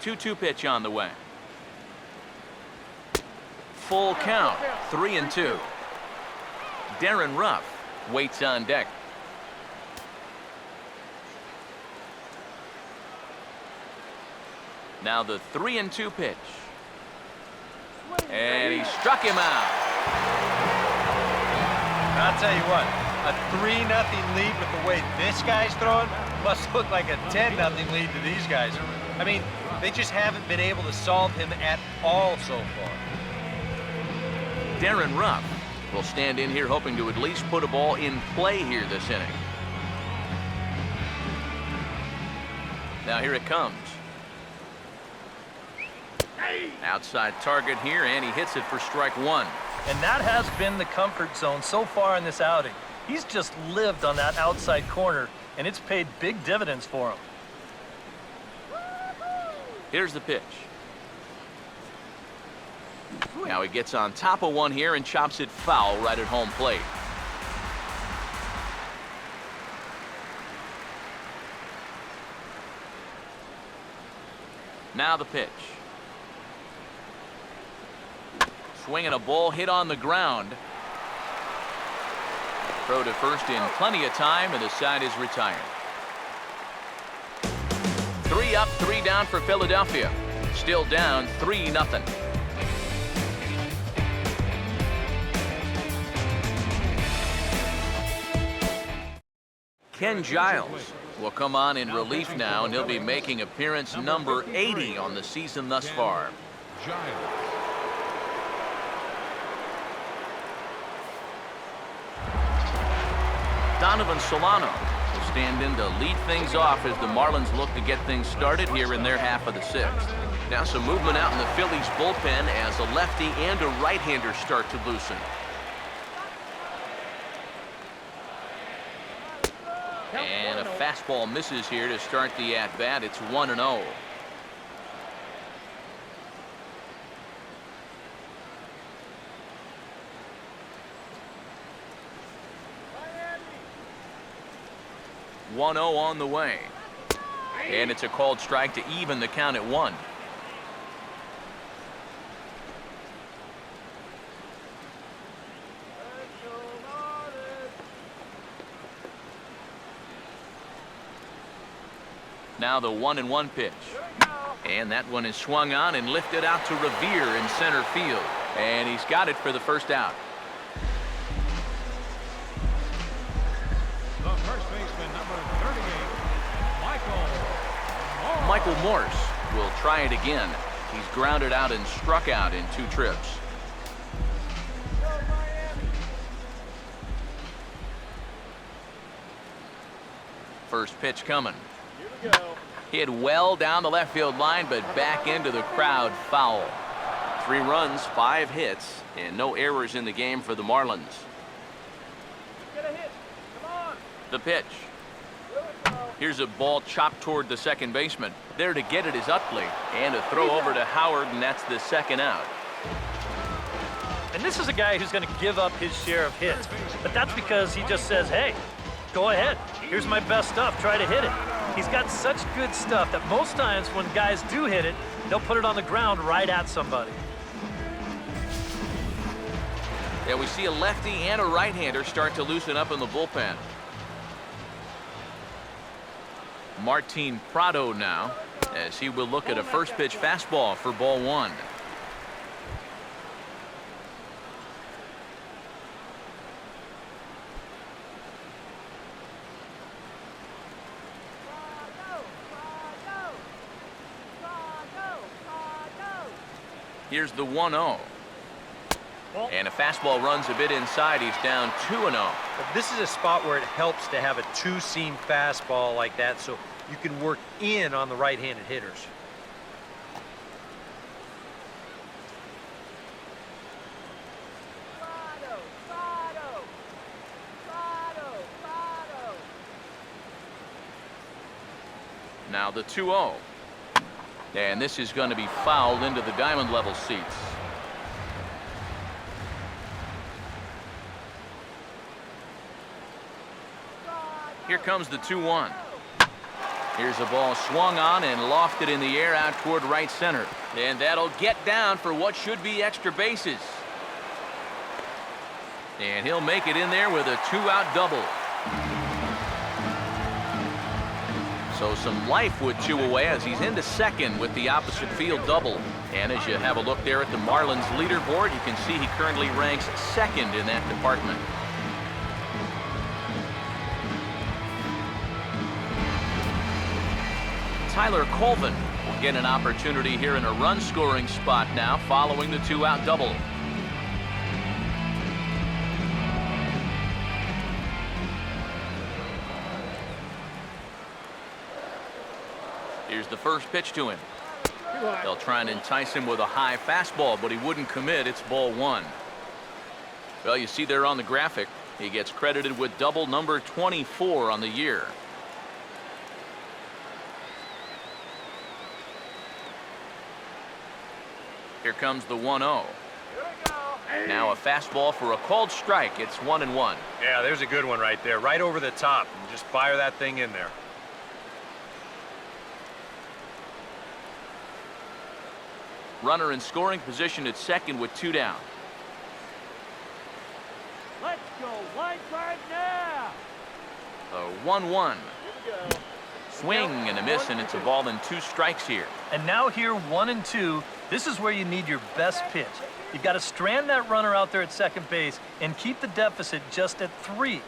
Two pitch on the way. Full count, 3-2. Darren Ruff waits on deck. Now the 3-2 pitch. And he struck him out. I'll tell you what, a 3-0 lead with the way this guy's throwing must look like a 10-0 lead to these guys. I mean, they just haven't been able to solve him at all so far. Darren Ruff will stand in here hoping to at least put a ball in play here this inning. Now here it comes. Outside target here, and he hits it for strike one. And that has been the comfort zone so far in this outing. He's just lived on that outside corner, and it's paid big dividends for him. Here's the pitch. Now he gets on top of one here and chops it foul right at home plate. Now the pitch. Swinging a ball hit on the ground. Throw to first in plenty of time, and the side is retired. 3 up, 3 down for Philadelphia. Still down 3-0. Ken Giles will come on in relief now, and he'll be making appearance number 80 on the season thus far. Donovan Solano will stand in to lead things off as the Marlins look to get things started here in their half of the 6th. Now some movement out in the Phillies bullpen as a lefty and a right-hander start to loosen. And a fastball misses here to start the at-bat. It's 1-0. On the way. And it's a called strike to even the count at 1. Now the 1-1 pitch. And that one is swung on and lifted out to Revere in center field. And he's got it for the first out. The first baseman, number 38, Michael Morse will try it again. He's grounded out and struck out in 2 trips. First pitch coming. Here we go. Hit well down the left field line, but back into the crowd foul. 3 runs, 5 hits, and no errors in the game for the Marlins. Get a hit. Come on. The pitch. Here's a ball chopped toward the second baseman. There to get it is Utley, and a throw over to Howard, and that's the second out. And this is a guy who's going to give up his share of hits, but that's because he just says, hey, go ahead. Here's my best stuff. Try to hit it. He's got such good stuff that most times when guys do hit it, they'll put it on the ground right at somebody. Yeah, we see a lefty and a right-hander start to loosen up in the bullpen. Martin Prado now, as he will look at a first pitch fastball for ball 1. Here's the 1-0. And a fastball runs a bit inside. He's down 2-0. This is a spot where it helps to have a 2-seam fastball like that so you can work in on the right-handed hitters. Now the 2-0. And this is going to be fouled into the diamond level seats. Here comes the 2-1. Here's a ball swung on and lofted in the air out toward right center. And that'll get down for what should be extra bases. And he'll make it in there with a 2-out double. So some life would chew away as he's into second with the opposite field double. And as you have a look there at the Marlins leaderboard, you can see he currently ranks second in that department. Tyler Colvin will get an opportunity here in a run-scoring spot now following the 2-out double. Here's the first pitch to him. They'll try and entice him with a high fastball, but he wouldn't commit. It's ball one. Well, you see there on the graphic, he gets credited with double number 24 on the year. Here comes the 1-0. Now a fastball for a called strike. It's 1-1. Yeah, there's a good one right there, right over the top. And just fire that thing in there. Runner in scoring position at second with 2 down. Let's go. Line drive now. A 1-1. Swing and a miss, and it's a ball and 2 strikes here. And now here, 1 and 2, this is where you need your best pitch. You've got to strand that runner out there at second base and keep the deficit just at 3.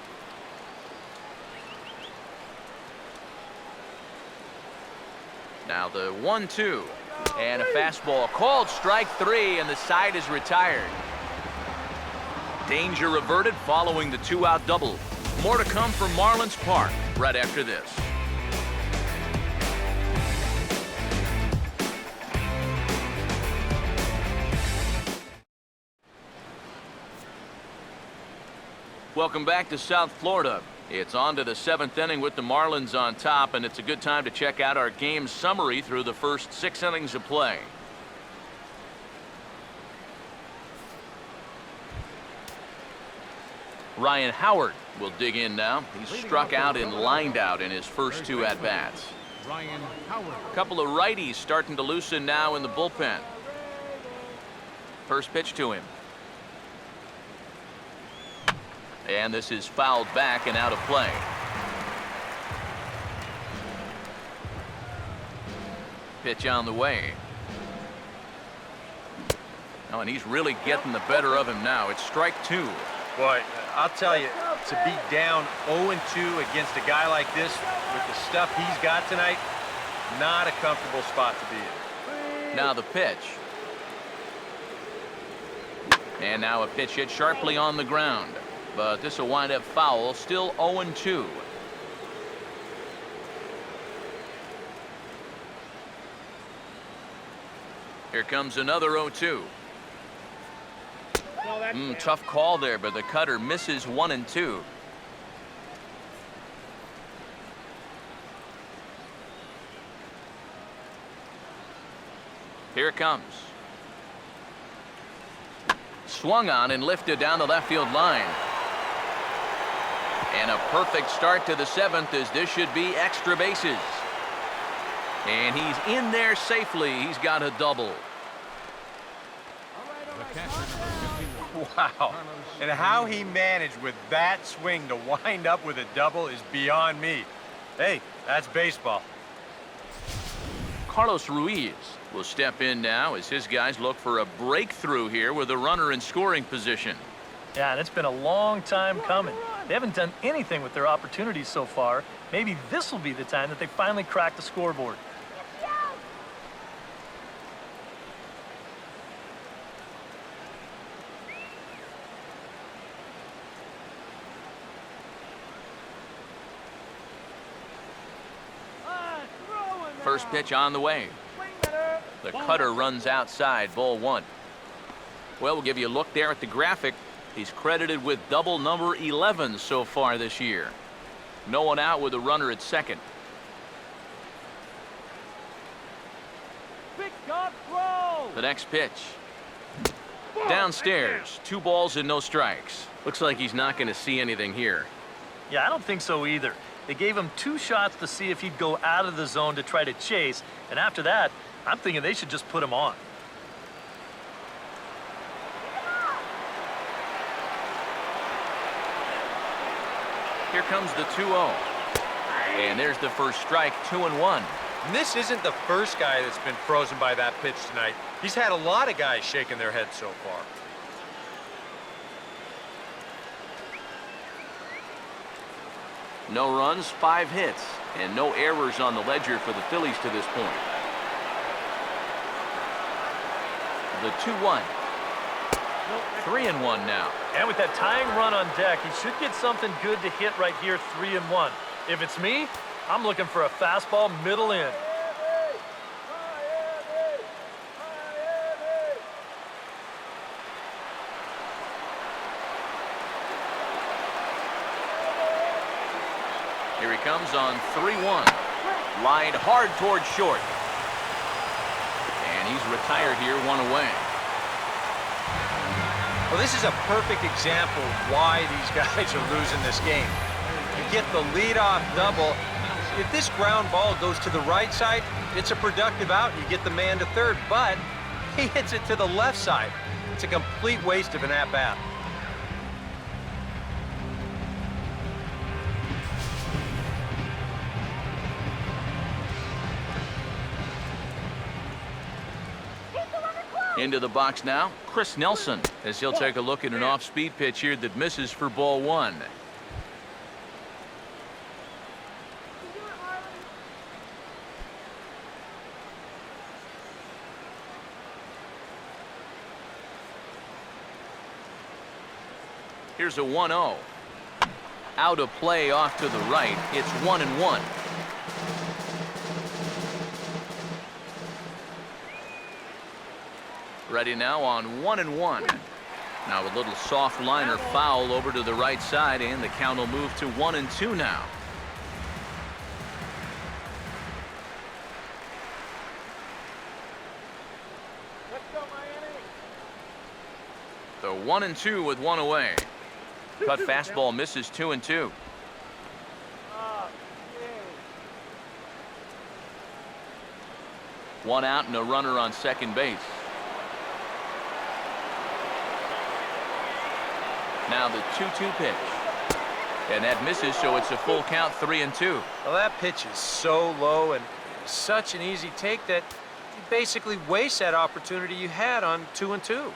Now the 1-2. And a fastball called strike 3, and the side is retired. Danger averted following the 2-out double. More to come from Marlins Park right after this. Welcome back to South Florida. It's on to the 7th inning with the Marlins on top, and it's a good time to check out our game summary through the first 6 innings of play. Ryan Howard will dig in now. He's struck out and lined out in his first 2 at-bats. Ryan Howard. A couple of righties starting to loosen now in the bullpen. First pitch to him. And this is fouled back and out of play. Pitch on the way. Oh, and he's really getting the better of him now. It's strike 2. Boy, I'll tell you, to be down 0-2 against a guy like this with the stuff he's got tonight, not a comfortable spot to be in. Now the pitch. And now a pitch hit sharply on the ground. But this will wind up foul, still 0-2. Here comes another 0-2. Tough call there, but the cutter misses 1-2. Here it comes. Swung on and lifted down the left field line. And a perfect start to the 7th, as this should be extra bases. And he's in there safely. He's got a double. The catcher, number 51. Wow. And how he managed with that swing to wind up with a double is beyond me. Hey, that's baseball. Carlos Ruiz will step in now as his guys look for a breakthrough here with a runner in scoring position. Yeah, and it's been a long time coming. They haven't done anything with their opportunities so far. Maybe this will be the time that they finally crack the scoreboard. First pitch on the way. The cutter runs outside, ball 1. Well, we'll give you a look there at the graphic. He's credited with double number 11 so far this year. No one out with a runner at second. Tough throw. The next pitch. Downstairs, 2 balls and no strikes. Looks like he's not going to see anything here. Yeah, I don't think so either. They gave him 2 shots to see if he'd go out of the zone to try to chase, and after that, I'm thinking they should just put him on. Here comes the 2-0. And there's the first strike, 2-1. And this isn't the first guy that's been frozen by that pitch tonight. He's had a lot of guys shaking their heads so far. No runs, 5 hits, and no errors on the ledger for the Phillies to this point. The 2-1. 3-1 now. And with that tying run on deck, he should get something good to hit right here, 3-1. If it's me, I'm looking for a fastball middle in. Here he comes on 3-1. Lined hard towards short. And he's retired here, 1 away. Well, this is a perfect example of why these guys are losing this game. You get the leadoff double. If this ground ball goes to the right side, it's a productive out. You get the man to third, but he hits it to the left side. It's a complete waste of an at-bat. Into the box now, Chris Nelson, as he'll take a look at an off-speed pitch here that misses for ball 1. Here's a 1-0. Out of play off to the right. It's 1-1. Ready now on 1-1. Now a little soft liner foul over to the right side, and the count will move to 1-2 now. The 1-2 with 1 away. Cut fastball misses 2-2. One out and a runner on second base. Now the 2-2 pitch. And that misses, so it's a full count, 3-2. Well, that pitch is so low and such an easy take that you basically waste that opportunity you had on 2-2.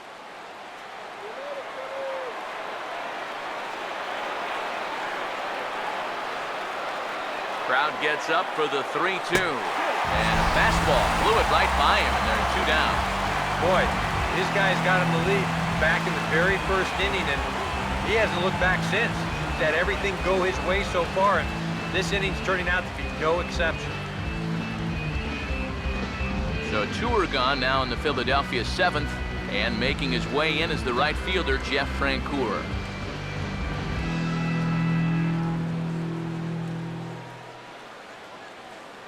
Crowd gets up for the 3-2. And a fastball blew it right by him, and they're 2 down. Boy, his guys got him the lead back in the very first inning, and he hasn't looked back since. He's had everything go his way so far, and this inning's turning out to be no exception. So 2 are gone now in the Philadelphia 7th, and making his way in is the right fielder, Jeff Francoeur.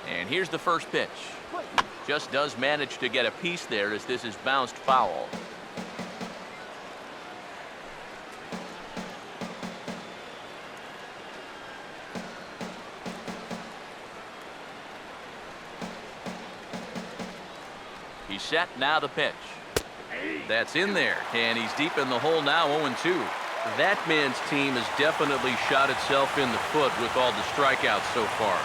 And here's the first pitch. Just does manage to get a piece there as this is bounced foul. He's set, now the pitch. That's in there, and he's deep in the hole now, 0-2. That man's team has definitely shot itself in the foot with all the strikeouts so far.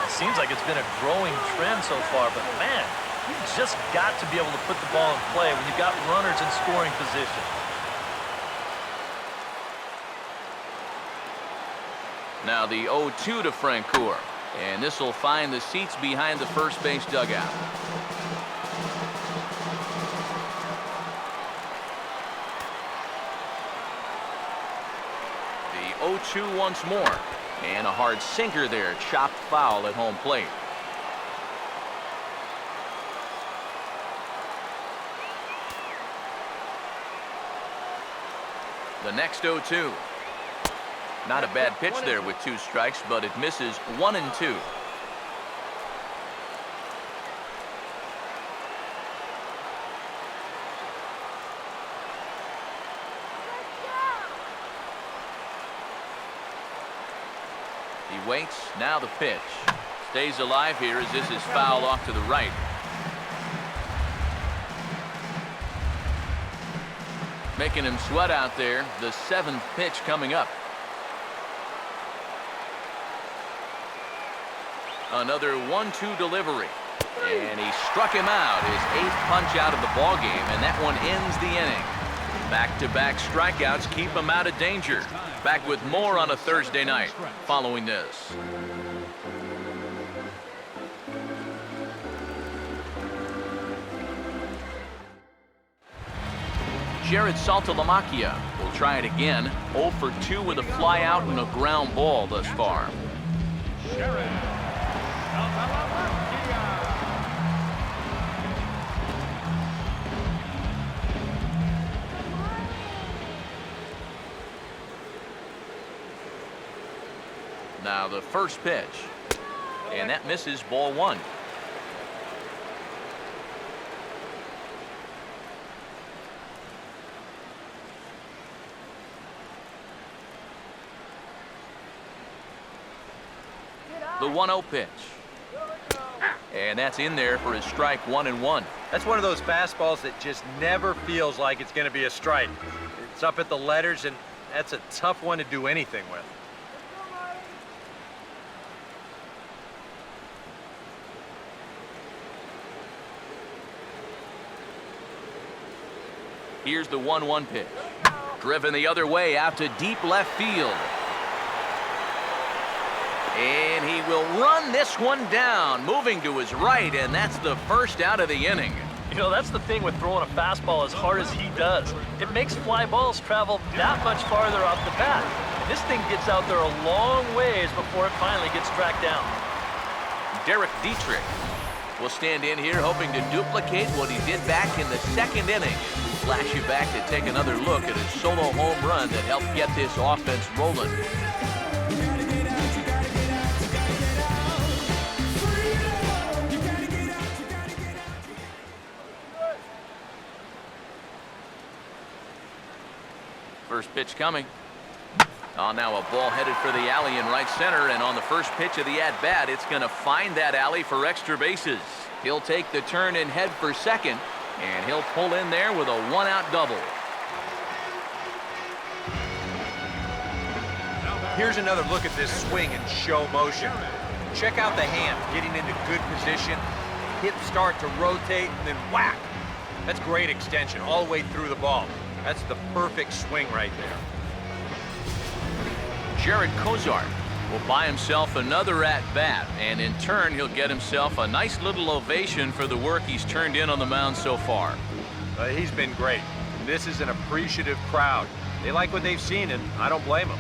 It seems like it's been a growing trend so far, but man, you've just got to be able to put the ball in play when you've got runners in scoring position. Now the 0-2 to Francoeur, and this will find the seats behind the first base dugout. The 0-2 once more, and a hard sinker there, chopped foul at home plate. The next 0-2. Not a bad pitch there with 2 strikes, but it misses 1-2. waits. Now the pitch. Stays alive here as this is fouled off to the right. Making him sweat out there. The 7th pitch coming up. Another 1-2 delivery. And he struck him out. His 8th punch out of the ball game, and that one ends the inning. Back-to-back strikeouts keep him out of danger. Back with more on a Thursday night following this. Jared Saltalamacchia will try it again. 0 for 2 with a fly out and a ground ball thus far. Now the first pitch. And that misses, ball 1. The 1-0 pitch. And that's in there for his strike 1-1. That's one of those fastballs that just never feels like it's going to be a strike. It's up at the letters, and that's a tough one to do anything with. Here's the 1-1 pitch. Driven the other way out to deep left field. And he will run this one down, moving to his right, and that's the first out of the inning. You know, that's the thing with throwing a fastball as hard as he does. It makes fly balls travel that much farther off the bat. And this thing gets out there a long ways before it finally gets tracked down. Derek Dietrich will stand in here hoping to duplicate what he did back in the 2nd inning. Flash you back to take another look at his solo home run that helped get this offense rolling. First pitch coming. Oh, now a ball headed for the alley in right center, and on the first pitch of the at-bat, it's going to find that alley for extra bases. He'll take the turn and head for second, and he'll pull in there with a 1-out double. Here's another look at this swing in show motion. Check out the hand getting into good position. Hips start to rotate, and then whack. That's great extension all the way through the ball. That's the perfect swing right there. Jared Kozart will buy himself another at-bat, and in turn, he'll get himself a nice little ovation for the work he's turned in on the mound so far. He's been great. This is an appreciative crowd. They like what they've seen, and I don't blame them.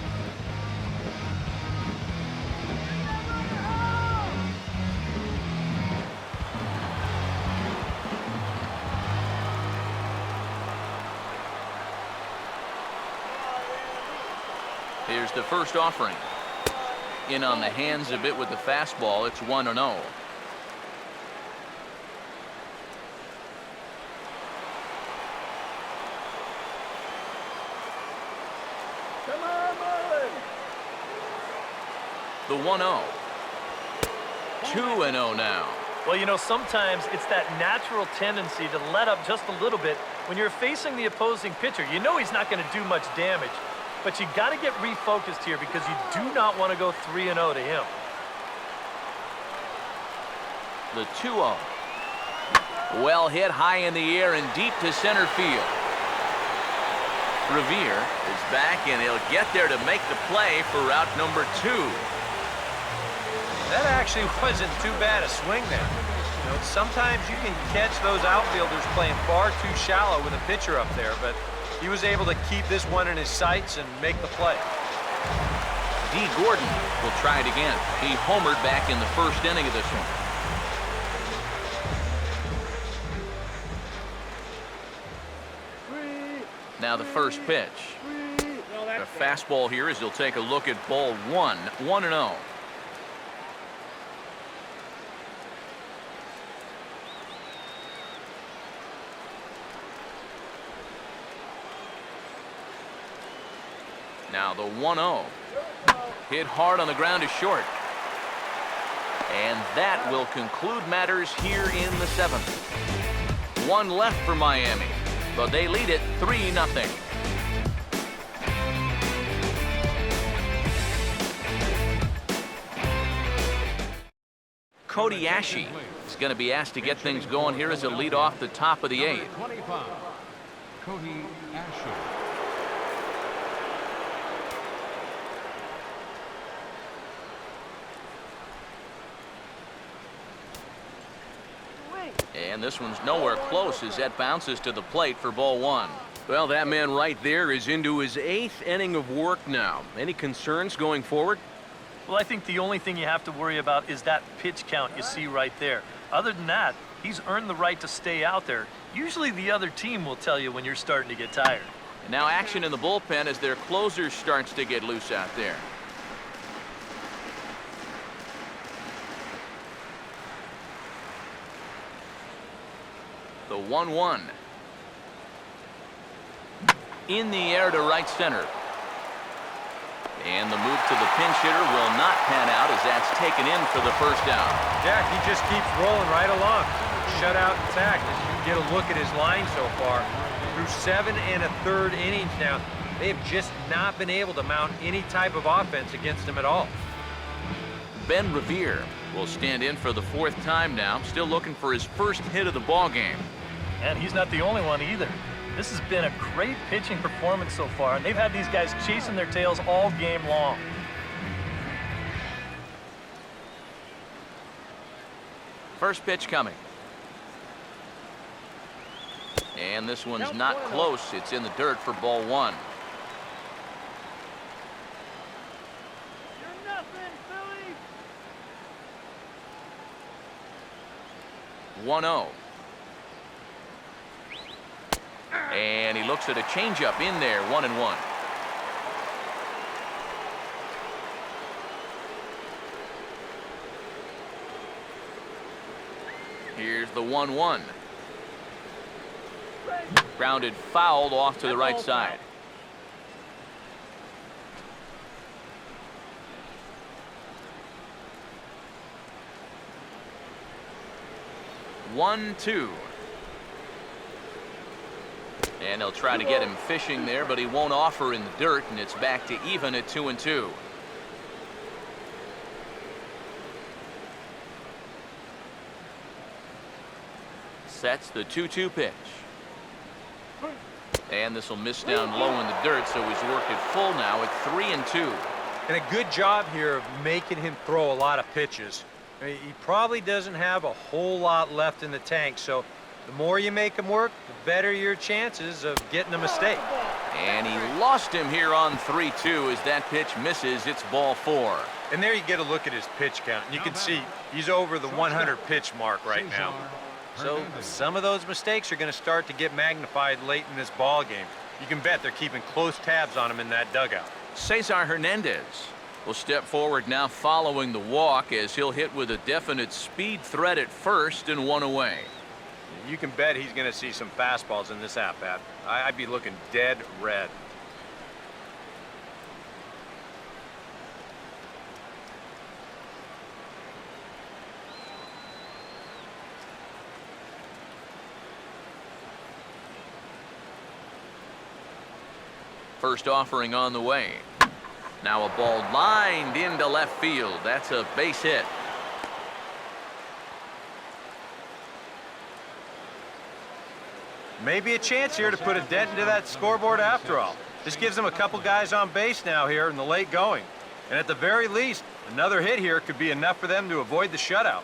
Here's the first offering. In on the hands a bit with the fastball. It's 1-0. Come on, Marlins! The 1-0. 2-0 now. Well, you know, sometimes it's that natural tendency to let up just a little bit when you're facing the opposing pitcher. You know he's not going to do much damage. But you got to get refocused here because you do not want to go 3-0 to him. The 2-0. Well hit high in the air and deep to center field. Revere is back, and he'll get there to make the play for out number 2. That actually wasn't too bad a swing there. You know, sometimes you can catch those outfielders playing far too shallow with a pitcher up there, but he was able to keep this one in his sights and make the play. D. Gordon will try it again. He homered back in the first inning of this one. Now the first pitch. A fastball here as he'll take a look at ball 1. 1-0. Now the 1-0. Hit hard on the ground is short. And that will conclude matters here in the 7th. One left for Miami, but they lead it 3-0. Cody Ashe is going to be asked to get things going here as a lead off the top of the 8th. 25, Cody Ashe. And this one's nowhere close as that bounces to the plate for ball 1. Well, that man right there is into his 8th inning of work now. Any concerns going forward? Well, I think the only thing you have to worry about is that pitch count you see right there. Other than that, he's earned the right to stay out there. Usually the other team will tell you when you're starting to get tired. And now action in the bullpen as their closer starts to get loose out there. The 1-1. In the air to right center. And the move to the pinch hitter will not pan out as that's taken in for the first out. Jack, he just keeps rolling right along. Shutout intact. As you get a look at his line so far, through 7 1/3 innings now, they have just not been able to mount any type of offense against him at all. Ben Revere will stand in for the 4th time now, still looking for his first hit of the ball game. And he's not the only one either. This has been a great pitching performance so far, and they've had these guys chasing their tails all game long. First pitch coming. And this one's not close. It's in the dirt for ball 1. You're nothing, Philly. 1-0. And he looks at a changeup in there, 1-1. Here's the 1-1. Grounded fouled off to the right side. One, two. And they'll try to get him fishing there, but he won't offer in the dirt, and it's back to even at 2-2. Sets the 2-2 pitch. And this will miss down low in the dirt, so he's worked it full now at 3-2. And a good job here of making him throw a lot of pitches. I mean, he probably doesn't have a whole lot left in the tank, so the more you make him work, the better your chances of getting a mistake. And he lost him here on 3-2 as that pitch misses. It's ball 4. And there you get a look at his pitch count. And you can see he's over the 100 pitch mark right now. So some of those mistakes are going to start to get magnified late in this ball game. You can bet they're keeping close tabs on him in that dugout. Cesar Hernandez will step forward now following the walk as he'll hit with a definite speed threat at first and 1 away. You can bet he's going to see some fastballs in this at-bat. I'd be looking dead red. First offering on the way. Now a ball lined into left field. That's a base hit. Maybe a chance here to put a dent into that scoreboard after all. This gives them a couple guys on base now here in the late going. And at the very least, another hit here could be enough for them to avoid the shutout.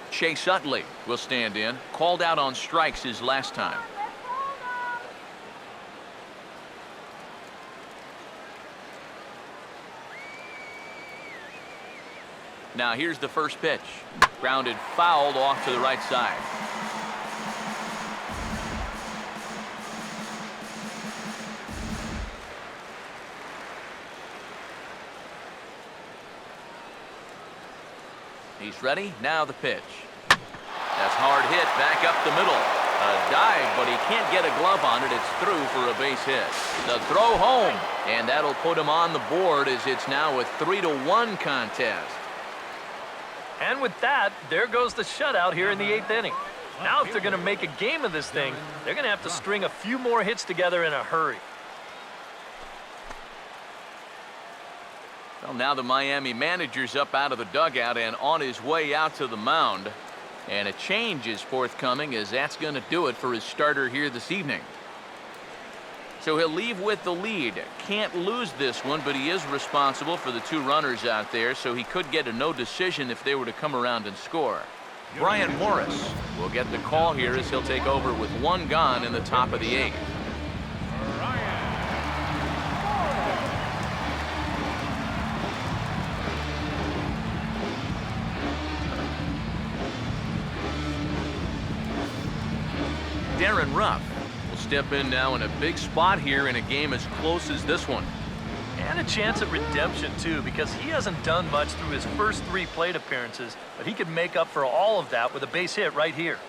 Chase Utley will stand in. Called out on strikes his last time. Now here's the first pitch. Grounded fouled off to the right side. He's ready. Now the pitch. That's hard hit back up the middle. A dive, but he can't get a glove on it. It's through for a base hit. The throw home, and that'll put him on the board as it's now a 3-1 contest. And with that, there goes the shutout here in the 8th inning. Now if they're going to make a game of this thing, they're going to have to string a few more hits together in a hurry. Well, now the Miami manager's up out of the dugout and on his way out to the mound. And a change is forthcoming, as that's going to do it for his starter here this evening. So he'll leave with the lead. Can't lose this one, but he is responsible for the 2 runners out there, so he could get a no decision if they were to come around and score. Brian Morris will get the call here as he'll take over with 1 gone in the top of the 8th. Darren Ruff will step in now in a big spot here in a game as close as this one. And a chance at redemption, too, because he hasn't done much through his first 3 plate appearances, but he could make up for all of that with a base hit right here.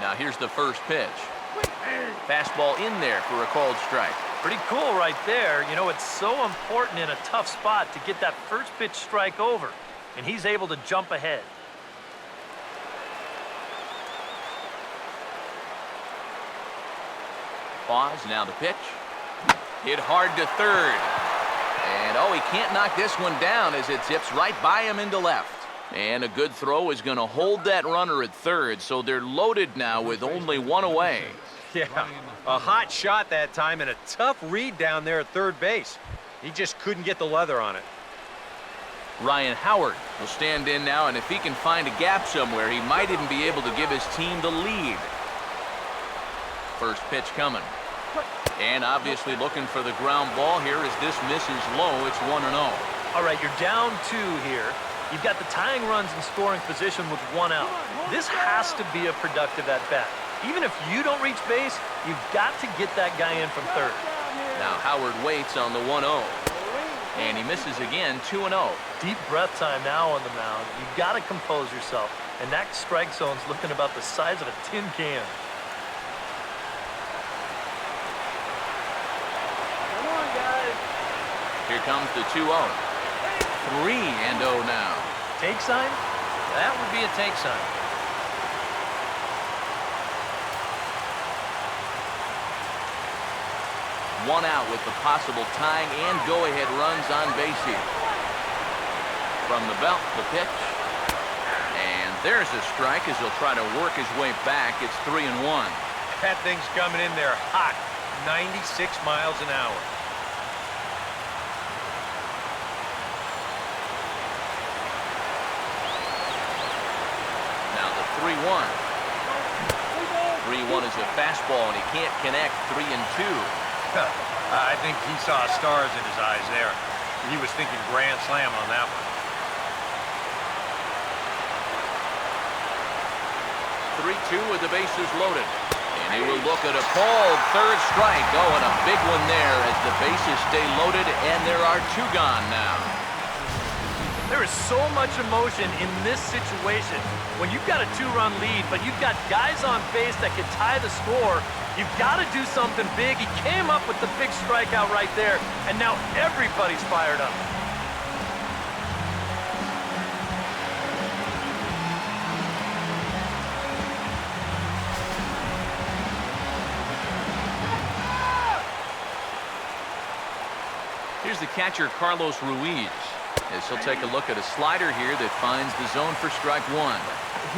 Now here's the first pitch. Fastball in there for a called strike. Pretty cool right there. You know, it's so important in a tough spot to get that first pitch strike over, and he's able to jump ahead. Pause, now the pitch. Hit hard to third. And oh, he can't knock this one down as it zips right by him into left. And a good throw is going to hold that runner at third, so they're loaded now with only 1 away. Yeah, a hot shot that time and a tough read down there at third base. He just couldn't get the leather on it. Ryan Howard will stand in now, and if he can find a gap somewhere, he might even be able to give his team the lead. First pitch coming. And obviously looking for the ground ball here as this misses low. It's 1-0. All right, you're down 2 here. You've got the tying runs in scoring position with 1 out. This has to be a productive at-bat. Even if you don't reach base, you've got to get that guy in from third. Now Howard waits on the 1-0. And he misses again, 2-0. Deep breath time now on the mound. You've got to compose yourself. And that strike zone's looking about the size of a tin can. Come on, guys. Here comes the 2-0. 3-0 now. Take sign? That would be a take sign. One out with the possible tying and go-ahead runs on base here. From the belt, the pitch. And there's a strike as he'll try to work his way back. It's 3-1. That thing's coming in there hot. 96 miles an hour. Now the 3-1. 3-1 is a fastball, and he can't connect. 3-2. I think he saw stars in his eyes there. He was thinking grand slam on that one. 3-2 with the bases loaded. And he will look at a called third strike. Oh, and a big one there as the bases stay loaded, and there are 2 gone now. There is so much emotion in this situation. When you've got a 2-run lead, but you've got guys on base that could tie the score, you've got to do something big. He came up with the big strikeout right there, and now everybody's fired up. Here's the catcher, Carlos Ruiz, as he'll take a look at a slider here that finds the zone for strike 1.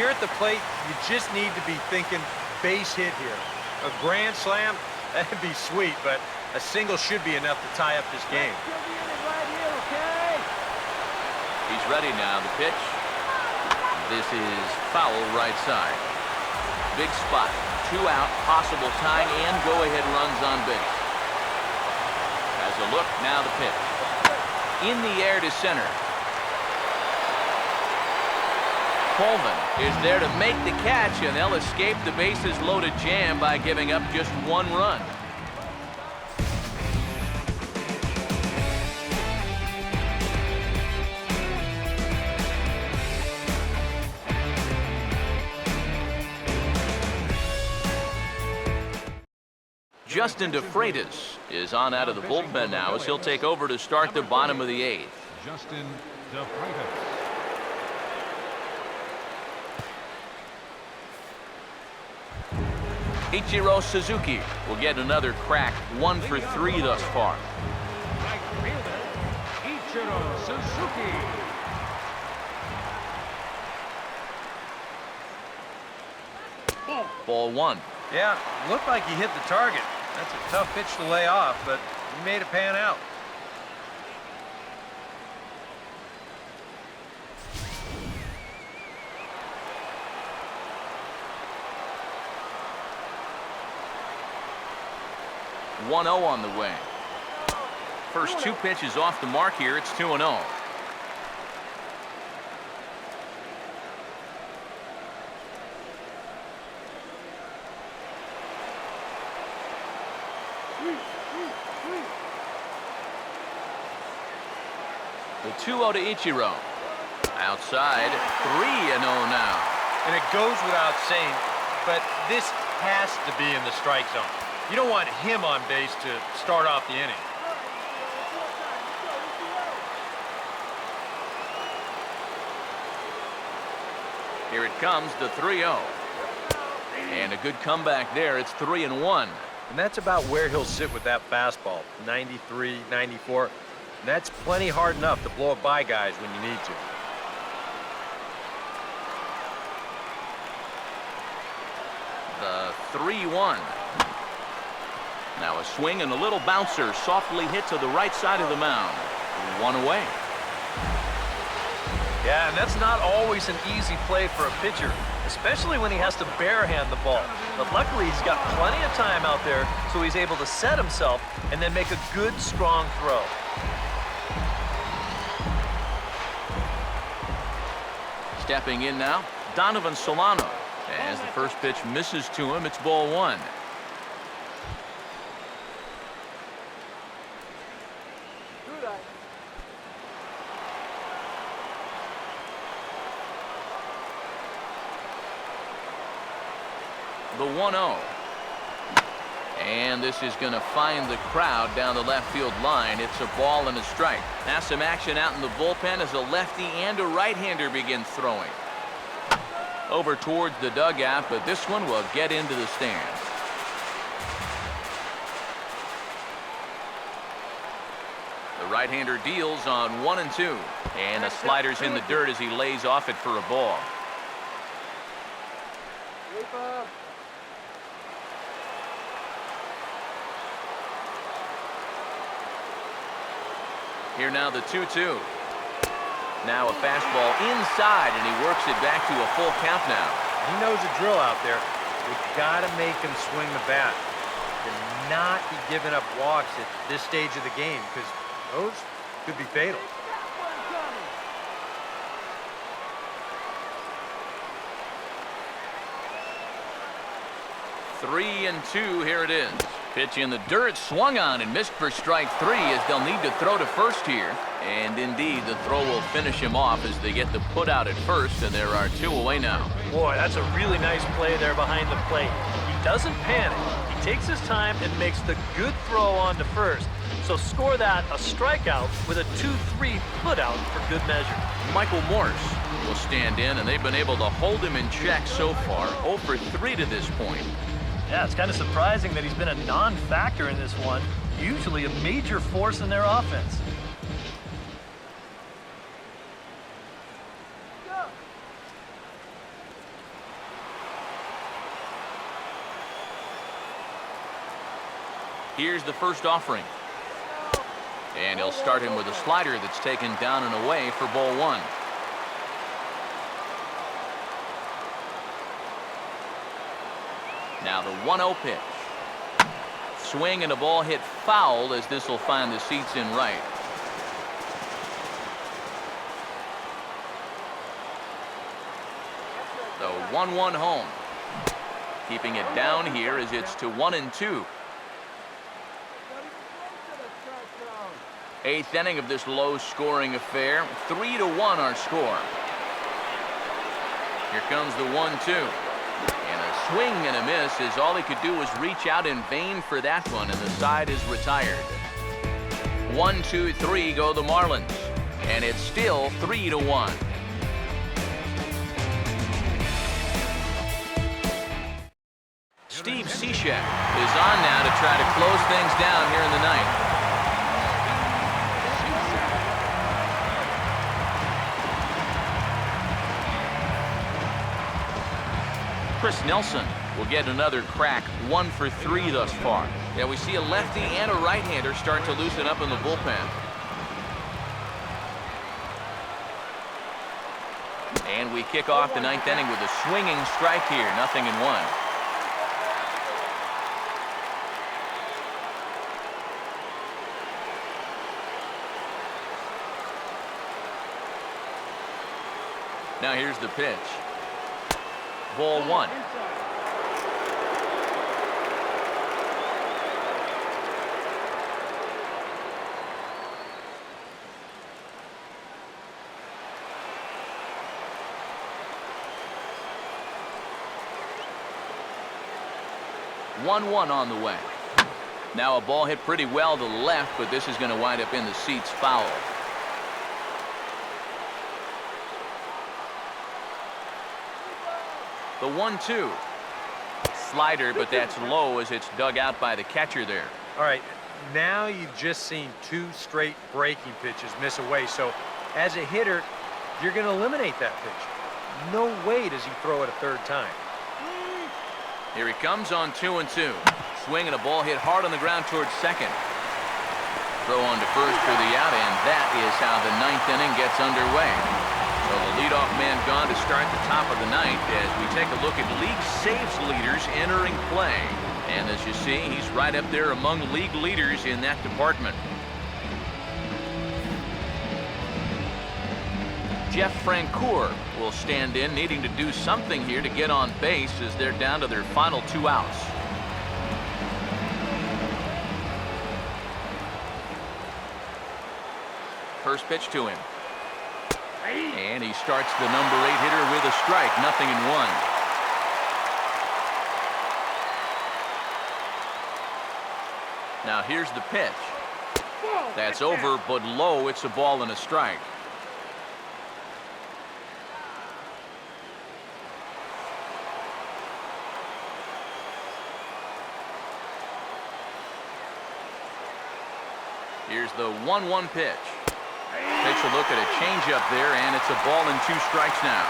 Here at the plate, you just need to be thinking base hit here. A grand slam, that'd be sweet, but a single should be enough to tie up this game. He's ready now, the pitch. This is foul right side. Big spot, 2 out, possible tying and go-ahead runs on base. Has a look, now the pitch. In the air to center. Coleman is there to make the catch, and they'll escape the bases loaded jam by giving up just 1 run. Justin DeFreitas is on out of the bullpen now as he'll take over to start the bottom of the 8th. Justin DeFreitas. Ichiro Suzuki will get another crack, 1 for 3 thus far. Right fielder, Ichiro Suzuki. Ball 1. Yeah, looked like he hit the target. That's a tough pitch to lay off, but he made it pan out. One-0 on the way. First 2 pitches off the mark here. It's 2-0. The 2-0 to Ichiro. Outside, 3-0 now. And it goes without saying, but this has to be in the strike zone. You don't want him on base to start off the inning. Here it comes, the 3-0. And a good comeback there. It's 3-1. And that's about where he'll sit with that fastball, 93, 94. And that's plenty hard enough to blow it by guys when you need to. The 3-1. Now a swing and a little bouncer softly hit to the right side of the mound. 1 away. Yeah, and that's not always an easy play for a pitcher, especially when he has to barehand the ball. But luckily, he's got plenty of time out there, so he's able to set himself and then make a good, strong throw. Stepping in now, Donovan Solano. As the first pitch misses to him, it's ball 1. The 1-0. And this is going to find the crowd down the left field line. It's a ball and a strike. Now some action out in the bullpen as a lefty and a right-hander begin throwing. Over towards the dugout, but this one will get into the stands. The right-hander deals on 1 and 2. And the slider's in the dirt as he lays off it for a ball. Here now the 2-2. Now a fastball inside, and he works it back to a full count now. He knows the drill out there. You've got to make him swing the bat. To not be giving up walks at this stage of the game, because those could be fatal. Three and 2, here it is. Pitch in the dirt, swung on and missed for strike 3 as they'll need to throw to first here. And indeed, the throw will finish him off as they get the put out at first, and there are 2 away now. Boy, that's a really nice play there behind the plate. He doesn't panic. He takes his time and makes the good throw on to first. So score that a strikeout with a 2-3 put out for good measure. Michael Morse will stand in, and they've been able to hold him in check so far. 0 for 3 to this point. Yeah, it's kind of surprising that he's been a non-factor in this one. Usually a major force in their offense. Here's the first offering. And he'll start him with a slider that's taken down and away for ball 1. Now the 1-0 pitch. Swing and a ball hit foul as this will find the seats in right. 1-1 home. Keeping it down here as it's to 1-2. Eighth inning of this low-scoring affair. 3-1 our score. Here comes the 1-2. And a swing and a miss as all he could do was reach out in vain for that one, and the side is retired. 1-2-3 go the Marlins. And it's still 3-1. Steve Cishek is on now to try to close things down here in the ninth. Chris Nelson will get another crack, 1 for 3 thus far. Yeah, we see a lefty and a right-hander start to loosen up in the bullpen. And we kick off the ninth inning with a swinging strike here, 0-1. Now here's the pitch. Ball 1. One on the way. Now a ball hit pretty well to the left, but this is going to wind up in the seats foul. The 1-2. Slider, but that's low as it's dug out by the catcher there. All right, now you've just seen 2 straight breaking pitches miss away. So as a hitter, you're going to eliminate that pitch. No way does he throw it a third time. Here he comes on 2-2. Swing and a ball hit hard on the ground towards second. Throw on to first for the out, and that is how the ninth inning gets underway. So the leadoff man gone to start the top of the ninth as we take a look at league saves leaders entering play. And as you see, he's right up there among league leaders in that department. Jeff Francoeur will stand in, needing to do something here to get on base as they're down to their final 2 outs. First pitch to him. And he starts the number 8 hitter with a strike, 0-1. Now here's the pitch. That's over, but low. It's a ball and a strike. Here's the 1-1 pitch. Takes a look at a changeup there, and it's a ball and 2 strikes now.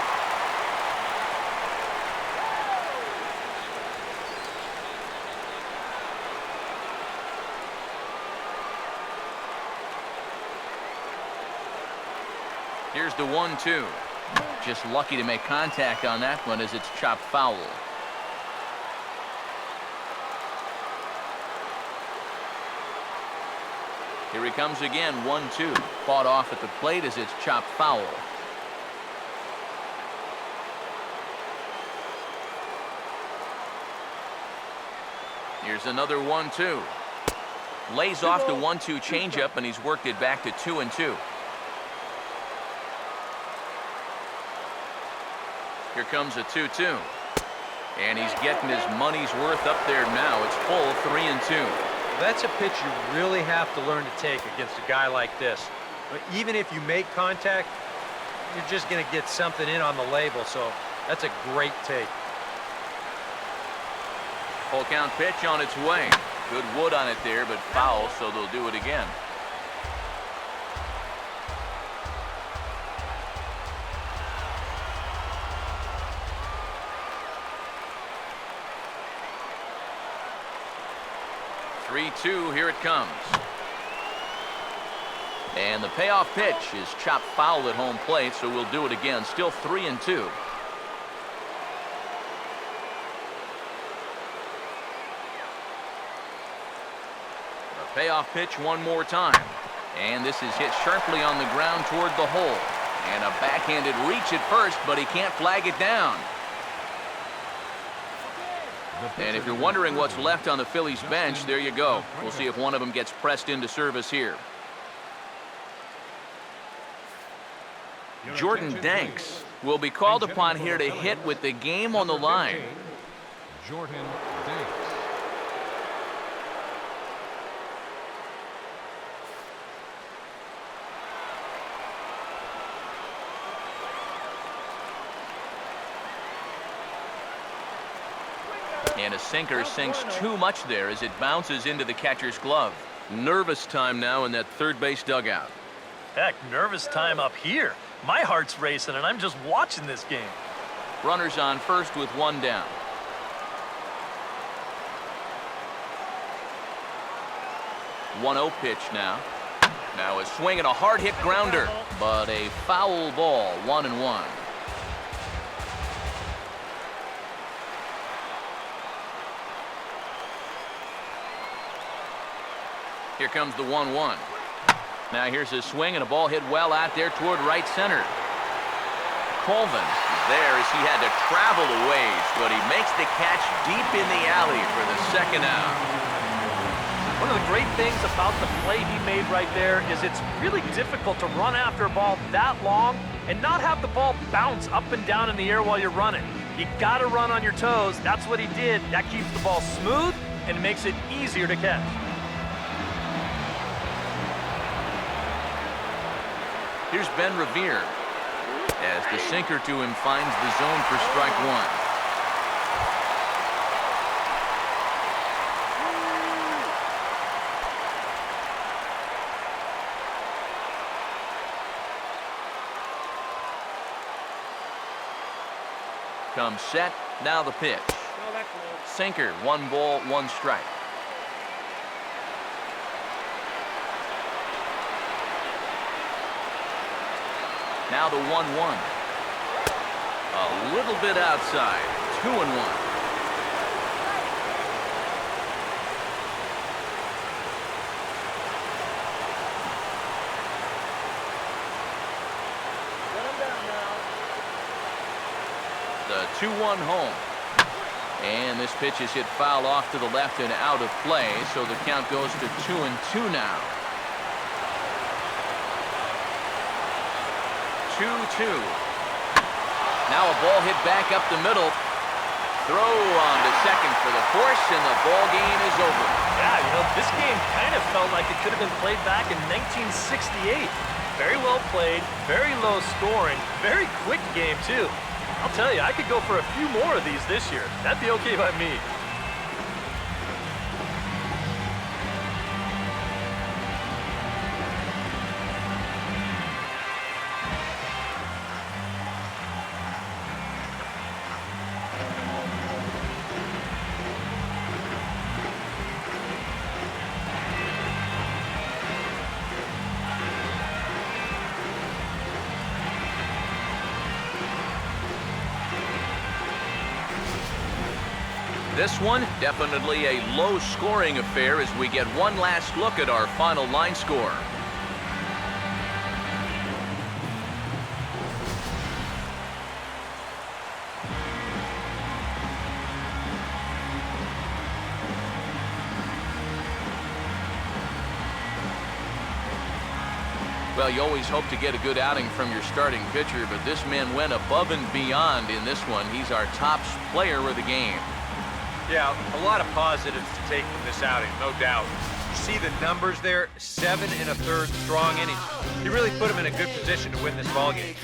Here's the 1-2. Just lucky to make contact on that one as it's chopped foul. Here he comes again, 1-2. Fought off at the plate as it's chopped foul. Here's another 1-2. Lays off the 1-2 changeup, and he's worked it back to 2-2. Here comes a 2-2. And he's getting his money's worth up there now. It's full 3-2. That's a pitch you really have to learn to take against a guy like this. But even if you make contact, you're just going to get something in on the label, so that's a great take. Full count pitch on its way. Good wood on it there, but foul, so they'll do it again. Here it comes. And the payoff pitch is chopped foul at home plate, so we'll do it again. Still 3-2. The payoff pitch one more time. And this is hit sharply on the ground toward the hole. And a backhanded reach at first, but he can't flag it down. And if you're wondering what's left on the Phillies bench, there you go. We'll see if one of them gets pressed into service here. Jordan Danks will be called upon here to hit with the game on the line. Jordan Danks. And a sinker sinks too much there as it bounces into the catcher's glove. Nervous time now in that third base dugout. Heck, nervous time up here. My heart's racing, and I'm just watching this game. Runners on first with one down. One-0 pitch now. Now a swing and a hard hit grounder, but a foul ball, 1-1. Here comes the 1-1. Now here's a swing and a ball hit well out there toward right center. Colvin there as he had to travel a ways, but he makes the catch deep in the alley for the second out. One of the great things about the play he made right there is it's really difficult to run after a ball that long and not have the ball bounce up and down in the air while you're running. You got to run on your toes. That's what he did. That keeps the ball smooth and makes it easier to catch. Here's Ben Revere as the sinker to him finds the zone for strike one. Comes set, now the pitch. Sinker, 1 ball, 1 strike. Now the 1-1. A little bit outside. 2-1. The 2-1 home. And this pitch is hit foul off to the left and out of play, so the count goes to 2-2 now. 2-2. Now a ball hit back up the middle. Throw on to second for the force, and the ball game is over. Yeah, you know, this game kind of felt like it could have been played back in 1968. Very well played, very low scoring, very quick game, too. I'll tell you, I could go for a few more of these this year. That'd be okay by me. This one, definitely a low-scoring affair as we get one last look at our final line score. Well, you always hope to get a good outing from your starting pitcher, but this man went above and beyond in this one. He's our top player of the game. Yeah, a lot of positives to take from this outing, no doubt. You see the numbers there, 7 1/3 strong innings. He really put him in a good position to win this ballgame.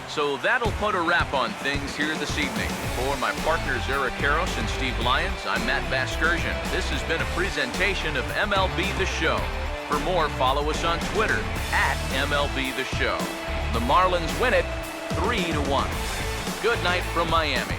So that'll put a wrap on things here this evening. For my partners Eric Karros and Steve Lyons, I'm Matt Vasgersian. This has been a presentation of MLB The Show. For more, follow us on Twitter at MLB The Show. The Marlins win it 3-1. Good night from Miami.